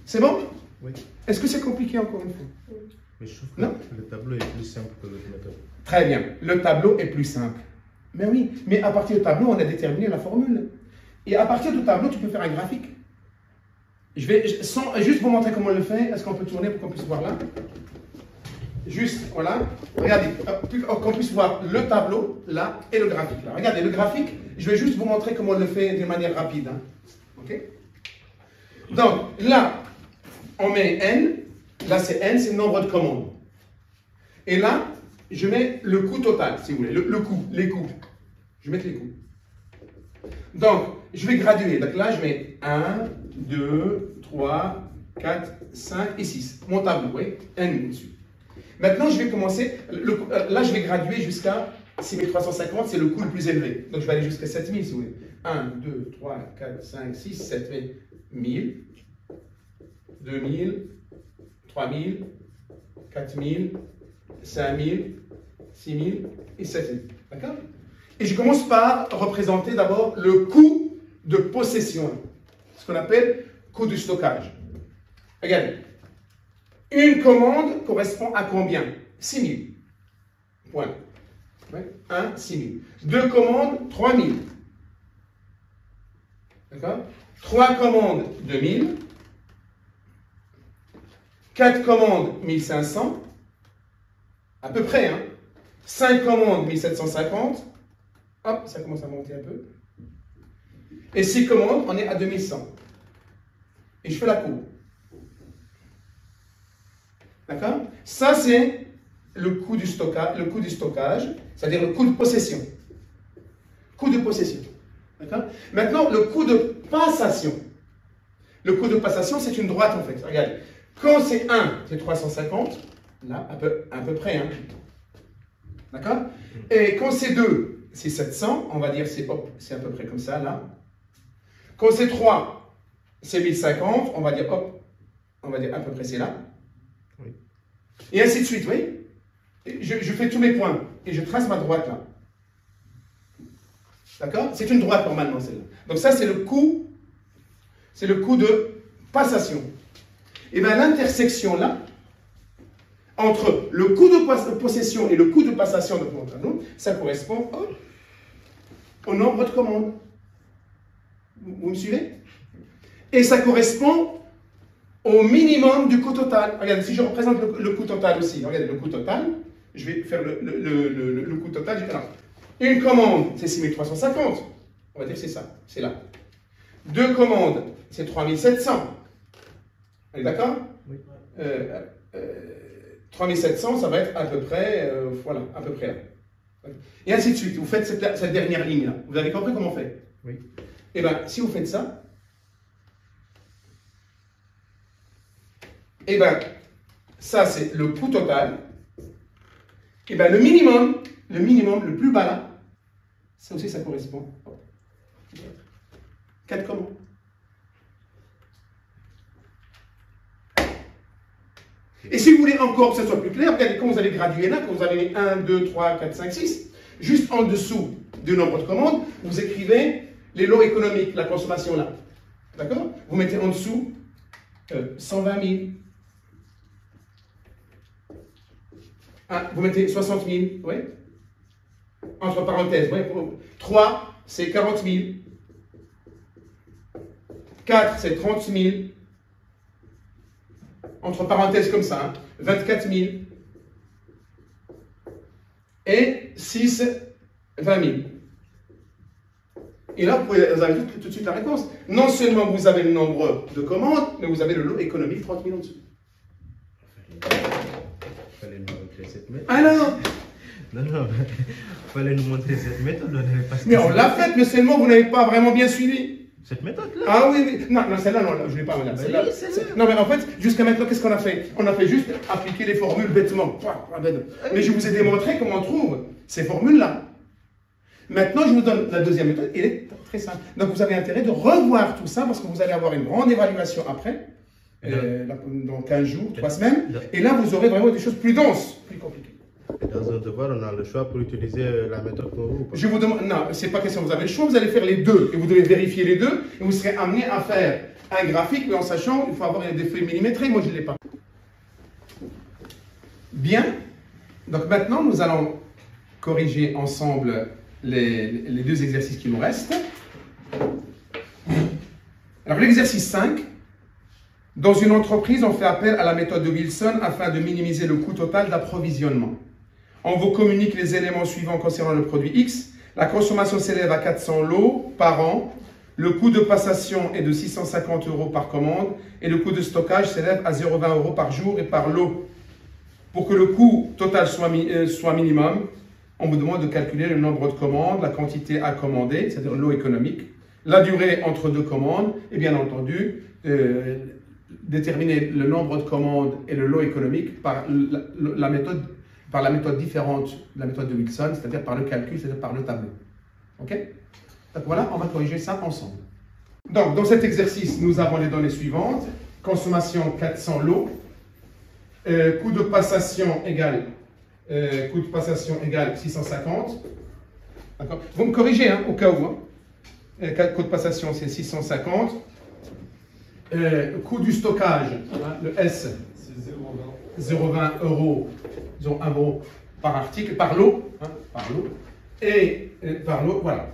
C'est bon? Oui. Est-ce que c'est compliqué encore une fois? Mais je trouve que Non. le tableau est plus simple que l'autre méthode. Très bien. Le tableau est plus simple. Mais oui, mais à partir du tableau, on a déterminé la formule. Et à partir du tableau, tu peux faire un graphique. Je vais juste vous montrer comment on le fait. Est-ce qu'on peut tourner pour qu'on puisse voir là? Juste, voilà. Regardez, qu'on puisse voir le tableau là et le graphique là. Regardez, le graphique, je vais juste vous montrer comment on le fait de manière rapide. Hein. OK? Donc, là, on met N. Là, c'est N, c'est le nombre de commandes. Et là, je mets le coût total, si vous voulez. Le coût, les coûts. Je vais mettre les coûts. Donc, je vais graduer. Donc là, je mets 1, 2, 3, 4, 5 et 6. Mon tableau, vous voyez, N dessus. Maintenant, je vais commencer. Là, je vais graduer jusqu'à 6350, c'est le coût le plus élevé. Donc, je vais aller jusqu'à 7000, si vous voulez. 1, 2, 3, 4, 5, 6, 7, 1000, 2000, 3000, 4000, 5000, 6000 et 7000. D'accord? Et je commence par représenter d'abord le coût de possession, ce qu'on appelle coût du stockage. Regardez. Une commande correspond à combien? 6000. Point. 1, 6000. Deux commandes, 3000. D'accord? 3 commandes, 2000. 4 commandes, 1500. À peu près, hein. 5 commandes, 1750. Hop, ça commence à monter un peu. Et 6 commandes, on est à 2100. Et je fais la courbe. D'accord? Ça, c'est le coût du stockage, c'est-à-dire le coût de possession. Coût de possession. D'accord? Maintenant, le coût de passation. Le coût de passation, c'est une droite, en fait. Regardez. Quand c'est 1, c'est 350. Là, à peu près. Hein. D'accord? Et quand c'est 2, c'est 700. On va dire, c'est à peu près comme ça, là. Quand c'est 3, c'est 1050. On va dire, hop, on va dire à peu près c'est là. Oui. Et ainsi de suite, oui. Je fais tous mes points. Et je trace ma droite, là. D'accord? C'est une droite, normalement, celle-là. Donc ça, c'est le coût. C'est le coût de passation. Et bien, l'intersection, là, entre le coût de possession et le coût de passation de mon tableau, ça correspond au nombre de commandes. Vous me suivez? Et ça correspond au minimum du coût total. Regardez, si je représente le coût total aussi, regardez le coût total, je vais faire le coût total. Alors, une commande, c'est 6350. On va dire que c'est ça, c'est là. Deux commandes, c'est 3700. On est d'accord? Oui. 3700, ça va être à peu près, voilà, à peu près là. Et ainsi de suite. Vous faites cette dernière ligne-là. Vous avez compris comment on fait? Oui. Eh bien, si vous faites ça, eh bien, ça c'est le coût total. Eh bien, le minimum, le plus bas là, ça aussi, ça correspond. 4 commandes. Et si vous voulez encore que ce soit plus clair, regardez quand vous allez graduer là, quand vous avez mis 1, 2, 3, 4, 5, 6, juste en dessous du nombre de commandes, vous écrivez les lots économiques, la consommation là. D'accord? Vous mettez en dessous 120 000. Ah, vous mettez 60 000, oui. Entre parenthèses, oui. 3, c'est 40 000. 4, c'est 30 000. Entre parenthèses comme ça, hein, 24 000. Et 6, 20 000. Et là, vous avez tout de suite la réponse. Non seulement vous avez le nombre de commandes, mais vous avez le lot économique 30 000 en dessous. Il fallait me recréer cette méthode. Alors, Non, non, il fallait nous montrer cette méthode. Mais on l'a faite, mais seulement vous n'avez pas vraiment bien suivi. Cette méthode-là. Ah oui, oui. Non, non celle-là, non, je ne l'ai pas. Regarde. Celle-là, non, mais en fait, jusqu'à maintenant, qu'est-ce qu'on a fait? On a fait juste appliquer les formules bêtement. Mais je vous ai démontré comment on trouve ces formules-là. Maintenant, je vous donne la deuxième méthode. Elle est très simple. Donc, vous avez intérêt de revoir tout ça parce que vous allez avoir une grande évaluation après, dans 15 jours, 3 semaines. Et là, vous aurez vraiment des choses plus denses, plus compliquées. Dans un devoir, on a le choix pour utiliser la méthode pour vous. Je vous demande, non, c'est pas question, vous avez le choix, vous allez faire les deux, et vous devez vérifier les deux, et vous serez amené à faire un graphique, mais en sachant qu'il faut avoir des feuilles millimétrées, moi je ne l'ai pas. Bien, donc maintenant nous allons corriger ensemble les deux exercices qui nous restent. Alors l'exercice 5, dans une entreprise, on fait appel à la méthode de Wilson afin de minimiser le coût total d'approvisionnement. On vous communique les éléments suivants concernant le produit X. La consommation s'élève à 400 lots par an. Le coût de passation est de 650 € par commande. Et le coût de stockage s'élève à 0,20 € par jour et par lot. Pour que le coût total soit minimum, on vous demande de calculer le nombre de commandes, la quantité à commander, c'est-à-dire le lot économique, la durée entre deux commandes, et bien entendu, déterminer le nombre de commandes et le lot économique par la méthode différente de la méthode de Wilson, c'est-à-dire par le calcul, c'est-à-dire par le tableau. OK? Donc voilà, on va corriger ça ensemble. Donc, dans cet exercice, nous avons les données suivantes. Consommation 400 lots. Coût de passation égale 650. D'accord? Vous me corrigez, hein, au cas où. Hein. Coût de passation, c'est 650. Coût du stockage, hein, le S, c'est 0,20 €. 0,1 € par article, par lot, hein, et par lot, voilà.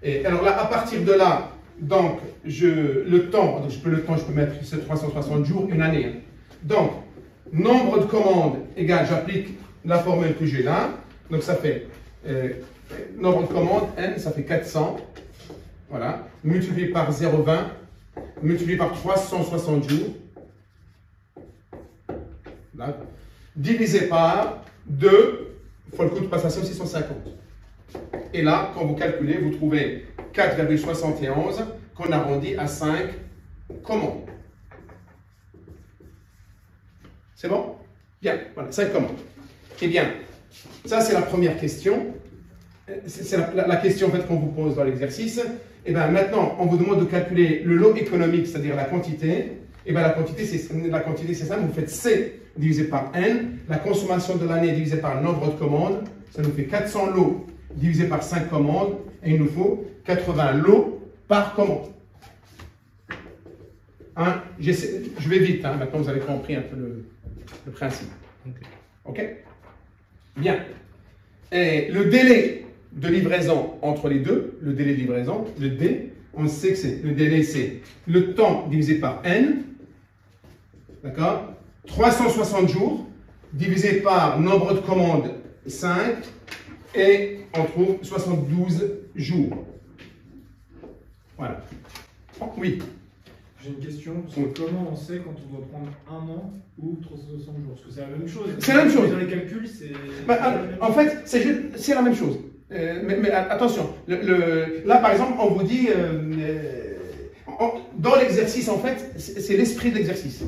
Et alors là, à partir de là, donc, le temps, je peux mettre 360 jours, une année. Hein. Donc, nombre de commandes égale, j'applique la formule que j'ai là, donc ça fait, nombre de commandes, N, ça fait 400, voilà, multiplié par 0,20, multiplié par 360 jours, là, divisé par 2 fois le coût de passation 650. Et là, quand vous calculez, vous trouvez 4,71 qu'on arrondit à 5 commandes. C'est bon? Bien, voilà, 5 commandes. Eh bien, ça c'est la première question. C'est la question en fait, qu'on vous pose dans l'exercice. Et bien maintenant, on vous demande de calculer le lot économique, c'est-à-dire la quantité. Et bien la quantité, c'est simple, vous faites C divisé par N, la consommation de l'année divisé par le nombre de commandes, ça nous fait 400 lots divisé par 5 commandes, et il nous faut 80 lots par commande. Hein, je vais vite, hein, maintenant vous avez compris un peu le principe. Ok? Bien. Et le délai de livraison entre les deux, le délai de livraison, le D, on sait que le délai c'est le temps divisé par N, d'accord? 360 jours, divisé par nombre de commandes 5, et on trouve 72 jours. Voilà. Oh, oui. J'ai une question, parce que comment on sait quand on doit prendre 1 an ou 360 jours? Parce que c'est la même chose. C'est la même chose. Dans les calculs, c'est... En fait, c'est la même chose. Mais attention, là par exemple, on vous dit, dans l'exercice en fait, c'est l'esprit de l'exercice.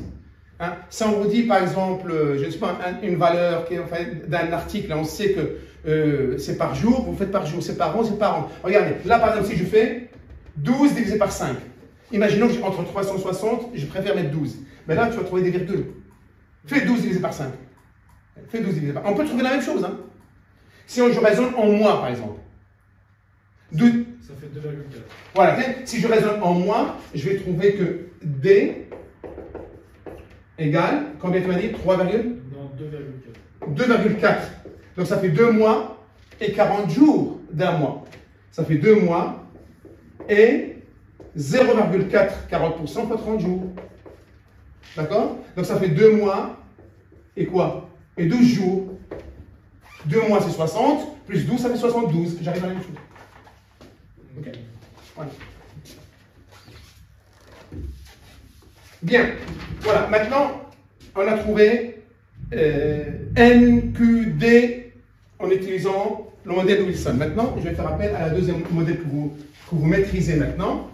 Hein? Si on vous dit par exemple, je ne sais pas, une valeur qui est, enfin, d'un article, on sait que c'est par jour, vous faites par jour, c'est par an, c'est par an. Regardez, là par exemple, si je fais 12 divisé par 5, imaginons que entre 360, je préfère mettre 12. Mais là, tu vas trouver des virgules. Fais 12 divisé par 5. Fais 12 divisé par 5. On peut trouver la même chose. Hein? Si je raisonne en mois, par exemple. Ça fait 2,4. Voilà, si je raisonne en mois, je vais trouver que D égale, combien tu m'as dit? 3, Non, 2,4. 2,4. Donc ça fait 2 mois et 40 jours d'un mois. Ça fait 2 mois et 0,4, 40% fois 30 jours. D'accord? Donc ça fait 2 mois et quoi? Et 12 jours. 2 mois c'est 60, plus 12 ça fait 72. J'arrive à la même chose. Ok? Voilà. Bien. Voilà. Maintenant, on a trouvé NQD en utilisant le modèle de Wilson. Maintenant, je vais faire appel à la deuxième modèle que vous maîtrisez maintenant,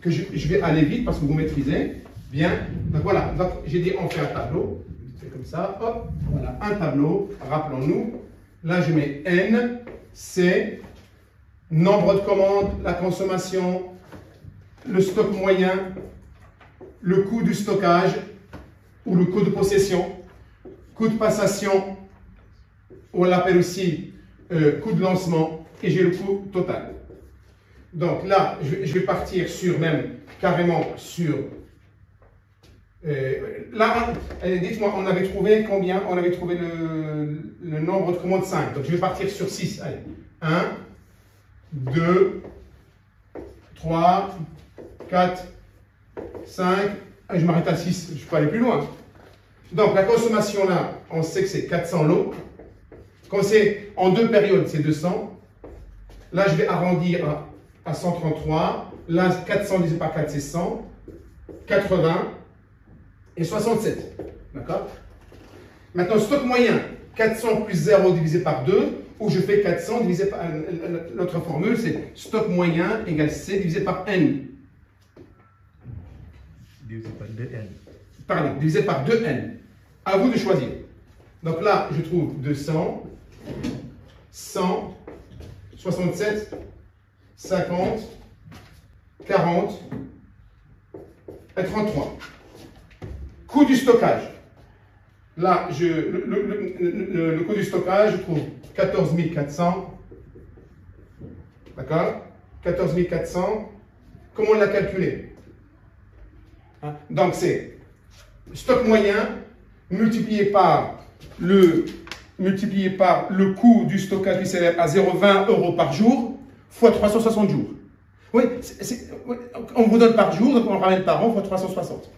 que je vais aller vite parce que vous maîtrisez bien. Donc voilà, donc j'ai dit on fait un tableau, c'est comme ça, hop, voilà, un tableau, rappelons-nous, là je mets N, c'est nombre de commandes, la consommation, le stock moyen, le coût du stockage ou le coût de possession, coût de passation, on l'appelle aussi coût de lancement, et j'ai le coût total. Donc là, je vais partir sur même, carrément sur... là, dites-moi, on avait trouvé combien? On avait trouvé le nombre de commandes 5. Donc je vais partir sur 6. Allez, 1, 2, 3, 4, 5. Allez, je m'arrête à 6, je peux aller plus loin. Donc la consommation là, on sait que c'est 400 lots. Comme c'est en 2 périodes, c'est 200. Là, je vais arrondir à 133. Là, 400 divisé par 4, c'est 100. 80 et 67. D'accord? Maintenant, stock moyen, 400 plus 0 divisé par 2, ou je fais 400 divisé par... L'autre formule, c'est stock moyen égale C divisé par N. Divisé par 2N. Pardon, divisé par 2N. À vous de choisir. Donc là, je trouve 200, 100, 67, 50, 40 et 33. Coût du stockage. Là, le coût du stockage, je trouve 14 400. D'accord? 14 400. Comment on l'a calculé? Donc, c'est stock moyen multiplié par le coût du stockage qui s'élève à 0,20 € par jour fois 360 jours. Oui, on vous donne par jour, donc on ramène par an fois 360.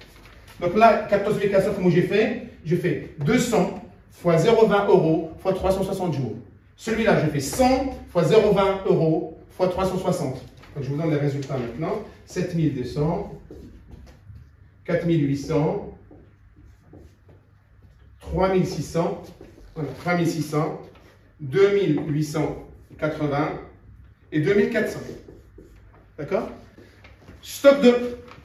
Donc là, 14 400, comment j'ai fait? Je fais 200 fois 0,20 € fois 360 jours. Celui-là, je fais 100 fois 0,20 € fois 360. Donc je vous donne les résultats maintenant. 7200, 4800, 3600, voilà, 3600, 2880 et 2400. D'accord? Stock de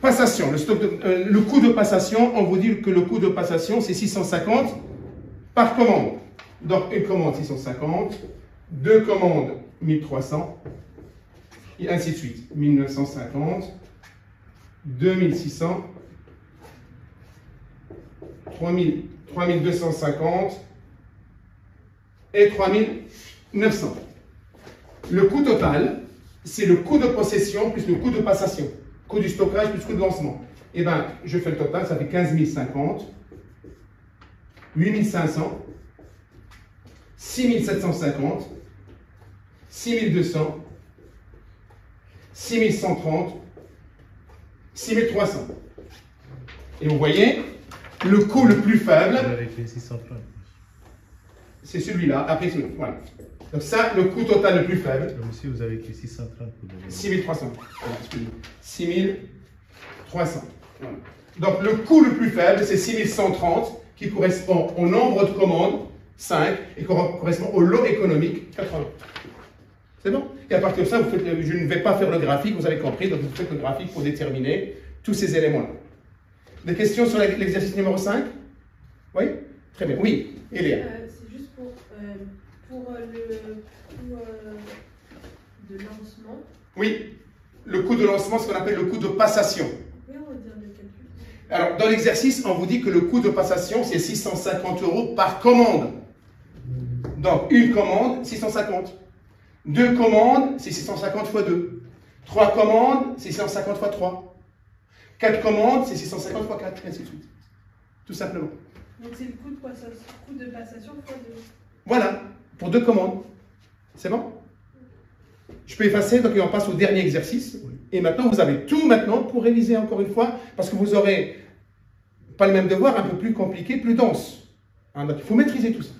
passation. Le coût de passation, on vous dit que le coût de passation, c'est 650 par commande. Donc, une commande, 650. 2 commandes, 1300. Et ainsi de suite. 1950. 2600. 3250. Et 3900. Le coût total, c'est le coût de possession plus le coût de passation. Coût du stockage plus coût de lancement. Eh bien, je fais le total, ça fait 15 050, 8 500, 6 750, 6 200, 6 130, 6 300. Et vous voyez, le coût le plus faible, Avec les 630. c'est celui-là, après celui-là. Voilà. Donc ça, le coût total le plus faible, Donc ici, vous avez écrit 630 pour le 6300. Voilà, excusez-moi. 6300. Voilà. Donc le coût le plus faible, c'est 6130, qui correspond au nombre de commandes, 5, et qui correspond au lot économique, 80. C'est bon? Et à partir de ça, je ne vais pas faire le graphique, vous avez compris, donc vous faites le graphique pour déterminer tous ces éléments-là. Des questions sur l'exercice numéro 5? Oui? Très bien. Oui, Elia. C'est juste pour le coût de lancement. Oui, le coût de lancement, ce qu'on appelle le coût de passation. Oui, on va dire le calcul. Alors, dans l'exercice, on vous dit que le coût de passation, c'est 650 € par commande. Donc, une commande, 650. 2 commandes, c'est 650 x 2. 3 commandes, c'est 650 x 3. 4 commandes, c'est 650 x 4, et ainsi de suite. Tout simplement. Donc, c'est le coût de passation fois 2. Voilà, pour 2 commandes. C'est bon? Je peux effacer, donc on passe au dernier exercice. Et maintenant, vous avez tout maintenant pour réviser encore une fois, parce que vous aurez pas le même devoir, un peu plus compliqué, plus dense. Hein, donc il faut maîtriser tout ça.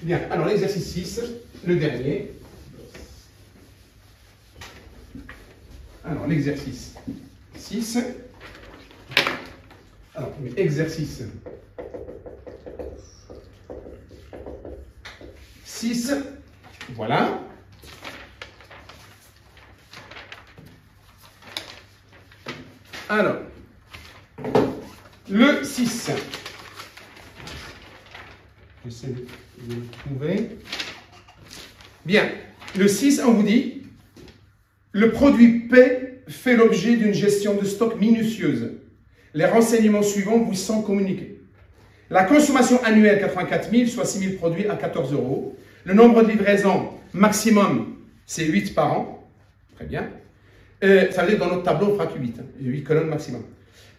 Bien, alors l'exercice 6, le dernier. Alors l'exercice 6. Alors, exercice 6. Voilà. Alors, le 6. J'essaie de le trouver. Bien, le 6, on vous dit, le produit P fait l'objet d'une gestion de stock minutieuse. Les renseignements suivants vous sont communiqués. La consommation annuelle, 84 000, soit 6 000 produits à 14 €. Le nombre de livraisons maximum, c'est 8 par an. Très bien. Ça veut dire dans notre tableau, on fera que 8. 8 colonnes maximum.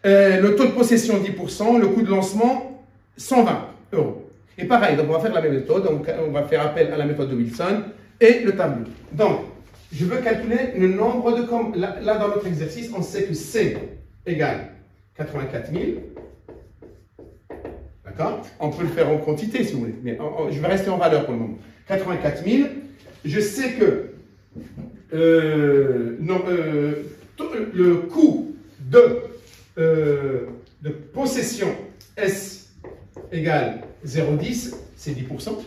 Le taux de possession, 10%. Le coût de lancement, 120 €. Et pareil, donc on va faire la même méthode. Donc on va faire appel à la méthode de Wilson et le tableau. Donc, je veux calculer le nombre de commandes. Là, dans notre exercice, on sait que C égale 84 000. D'accord? On peut le faire en quantité si vous voulez, mais je vais rester en valeur pour le moment. 84 000. Je sais que le coût de possession S égale 0,10, c'est 10%.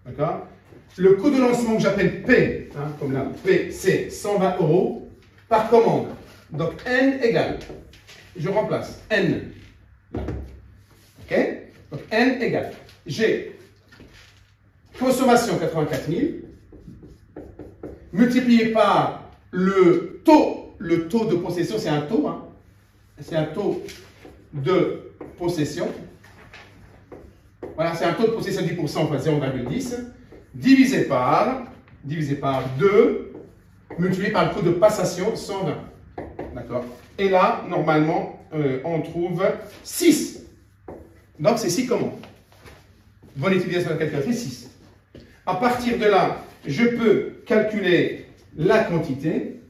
D'accord? Le coût de lancement que j'appelle P, hein, comme là, P, c'est 120 € par commande. Donc N égale, je remplace N. Là. OK? Donc N égale, j'ai consommation 84 000, multiplié par le taux de possession, c'est un taux, hein, c'est un taux de possession. Voilà, c'est un taux de possession de 10%, enfin 0,10, divisé par 2, multiplié par le coût de passation, 120. D'accord? Et là, normalement, on trouve 6. Donc, c'est 6 commandes. Bonne utilisation de la calculatrice, 6. À partir de là, je peux calculer la quantité.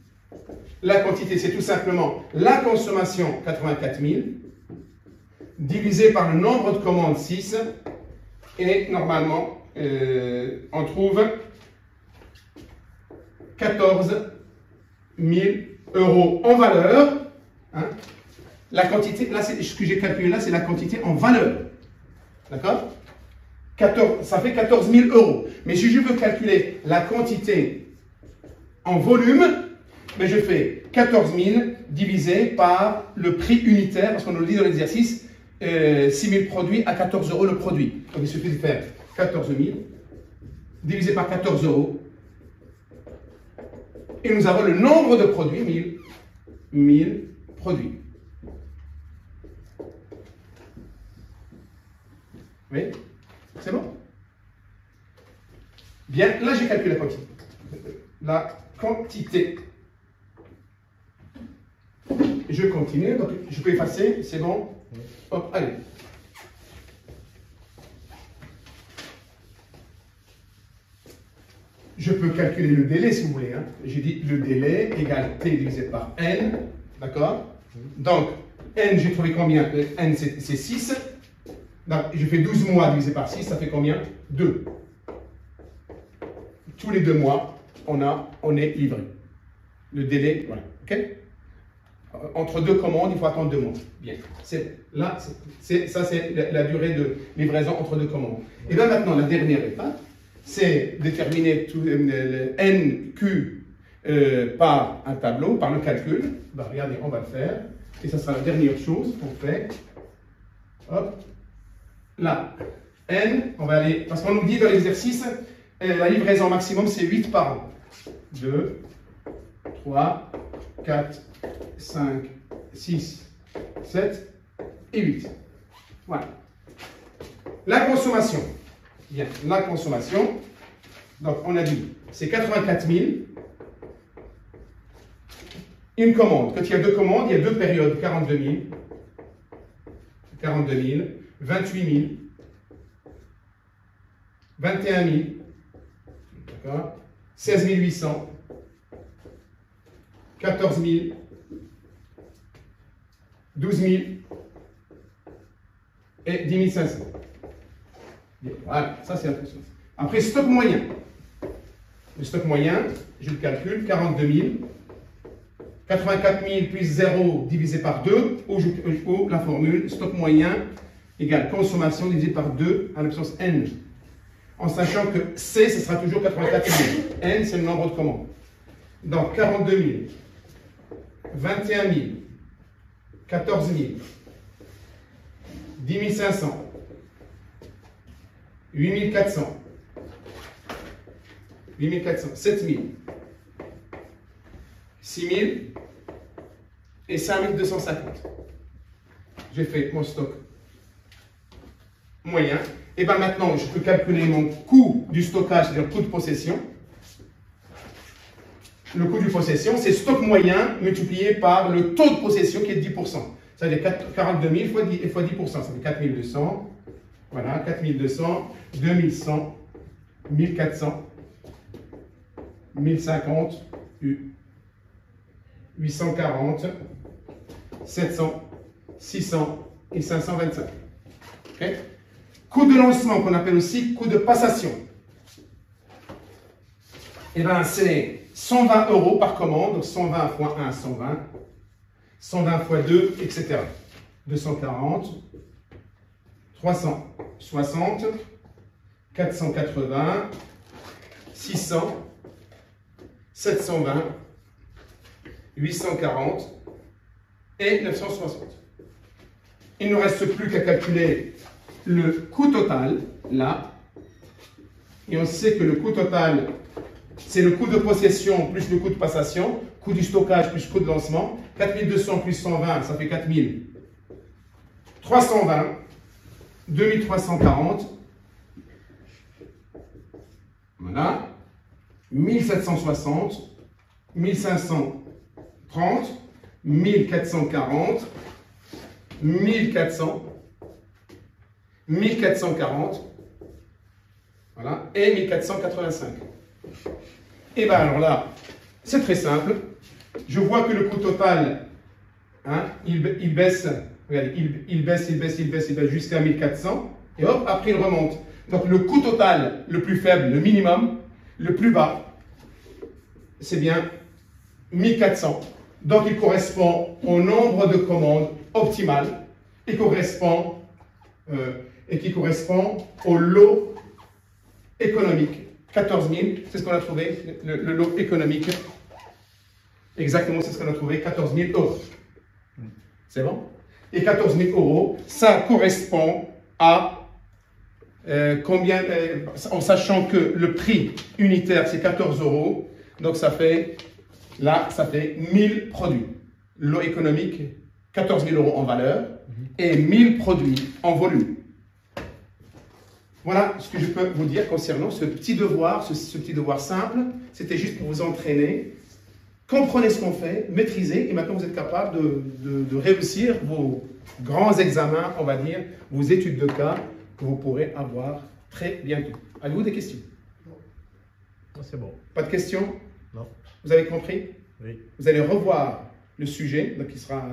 La quantité, c'est tout simplement la consommation, 84 000, divisé par le nombre de commandes, 6. Et normalement, on trouve 14 000 € en valeur. Hein. La quantité, là, ce que j'ai calculé là, c'est la quantité en valeur. D'accord? Ça fait 14 000 €. Mais si je veux calculer la quantité en volume, mais je fais 14 000 divisé par le prix unitaire, parce qu'on nous le dit dans l'exercice, 6 000 produits à 14 € le produit. Donc il suffit de faire 14 000 divisé par 14 €. Et nous avons le nombre de produits, 1000 produits. Oui? C'est bon? Bien, là j'ai calculé la quantité. La quantité. Je continue, donc je peux effacer, c'est bon? Hop, allez. Je peux calculer le délai si vous voulez. Hein. J'ai dit le délai égale T divisé par N. D'accord? Donc, N, j'ai trouvé combien? N, c'est 6. Donc, je fais 12 mois divisé par 6, ça fait combien? 2. Tous les 2 mois, on est livré. Le délai, voilà. OK? Entre 2 commandes, il faut attendre 2 mois. Bien. Ça, c'est la durée de livraison entre 2 commandes. Et bien maintenant, la dernière étape, c'est déterminer tout, le NQ par un tableau, par le calcul. Ben, regardez, on va le faire. Et ça sera la dernière chose qu'on fait. Hop. Là, N, on va aller, parce qu'on nous dit dans l'exercice, la livraison maximum, c'est 8 par an. 2, 3, 4, 5, 6, 7 et 8. Voilà. La consommation. Bien, la consommation. Donc, on a dit, c'est 84 000. Une commande. Quand il y a 2 commandes, il y a 2 périodes. 42 000. 42 000. 28 000. 21 000. D'accord? 16 800. 14 000. 12 000. Et 10 500. Bien, voilà, ça c'est la chose. Après, stock moyen. Le stock moyen, je le calcule, 42 000. 84 000 plus 0 divisé par 2, ou la formule stock moyen égale consommation divisé par 2 à la puissance n. en sachant que C, ce sera toujours 84 000. N, c'est le nombre de commandes. Donc 42 000, 21 000, 14 000, 10 500, 8 400, 8 400, 7 000, 6 000 et 5 250. J'ai fait mon stock moyen. Et bien maintenant, je peux calculer mon coût du stockage, c'est-à-dire coût de possession. Le coût de possession, c'est stock moyen multiplié par le taux de possession qui est de 10%. C'est-à-dire 42 000 fois 10%, ça fait 4 200. Voilà, 4 200, 2100, 1400, 1050, 840, 700, 600 et 525. Okay? Coût de lancement qu'on appelle aussi coût de passation. Et bien c'est 120 € par commande, donc 120 fois 1, 120, 120 fois 2, etc. 240, 360, 480, 600, 720, 840 et 960. Il ne nous reste plus qu'à calculer le coût total, là, et on sait que le coût total, c'est le coût de possession plus le coût de passation, coût du stockage plus coût de lancement, 4200 plus 120, ça fait 4320, 2340, voilà, 1760, 1530, 1440, 1400, 1440, voilà, et 1485. Et bien alors là, c'est très simple. Je vois que le coût total, hein, il baisse, regardez, il baisse jusqu'à 1400, et hop, après il remonte. Donc le coût total le plus faible, le minimum, le plus bas, c'est bien 1400. Donc il correspond au nombre de commandes optimal et qui correspond au lot économique. 14 000, c'est ce qu'on a trouvé, le lot économique. Exactement, c'est ce qu'on a trouvé, 14 000 €. C'est bon? Et 14 000 €, ça correspond à combien, en sachant que le prix unitaire, c'est 14 €, donc ça fait, là, ça fait 1000 produits. Lot économique, 14 000 € en valeur et 1000 produits en volume. Voilà ce que je peux vous dire concernant ce petit devoir, ce petit devoir simple. C'était juste pour vous entraîner. Comprenez ce qu'on fait, maîtrisez, et maintenant vous êtes capable de réussir vos grands examens, on va dire, vos études de cas que vous pourrez avoir très bientôt. Avez-vous des questions? Non, c'est bon. Pas de questions? Non. Vous avez compris? Oui. Vous allez revoir le sujet, donc il sera,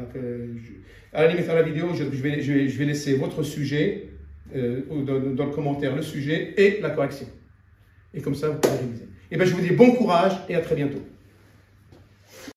à la limite à la vidéo, je vais laisser votre sujet, dans le commentaire le sujet et la correction. Et comme ça, vous pourrez réviser. Et bien, je vous dis bon courage et à très bientôt.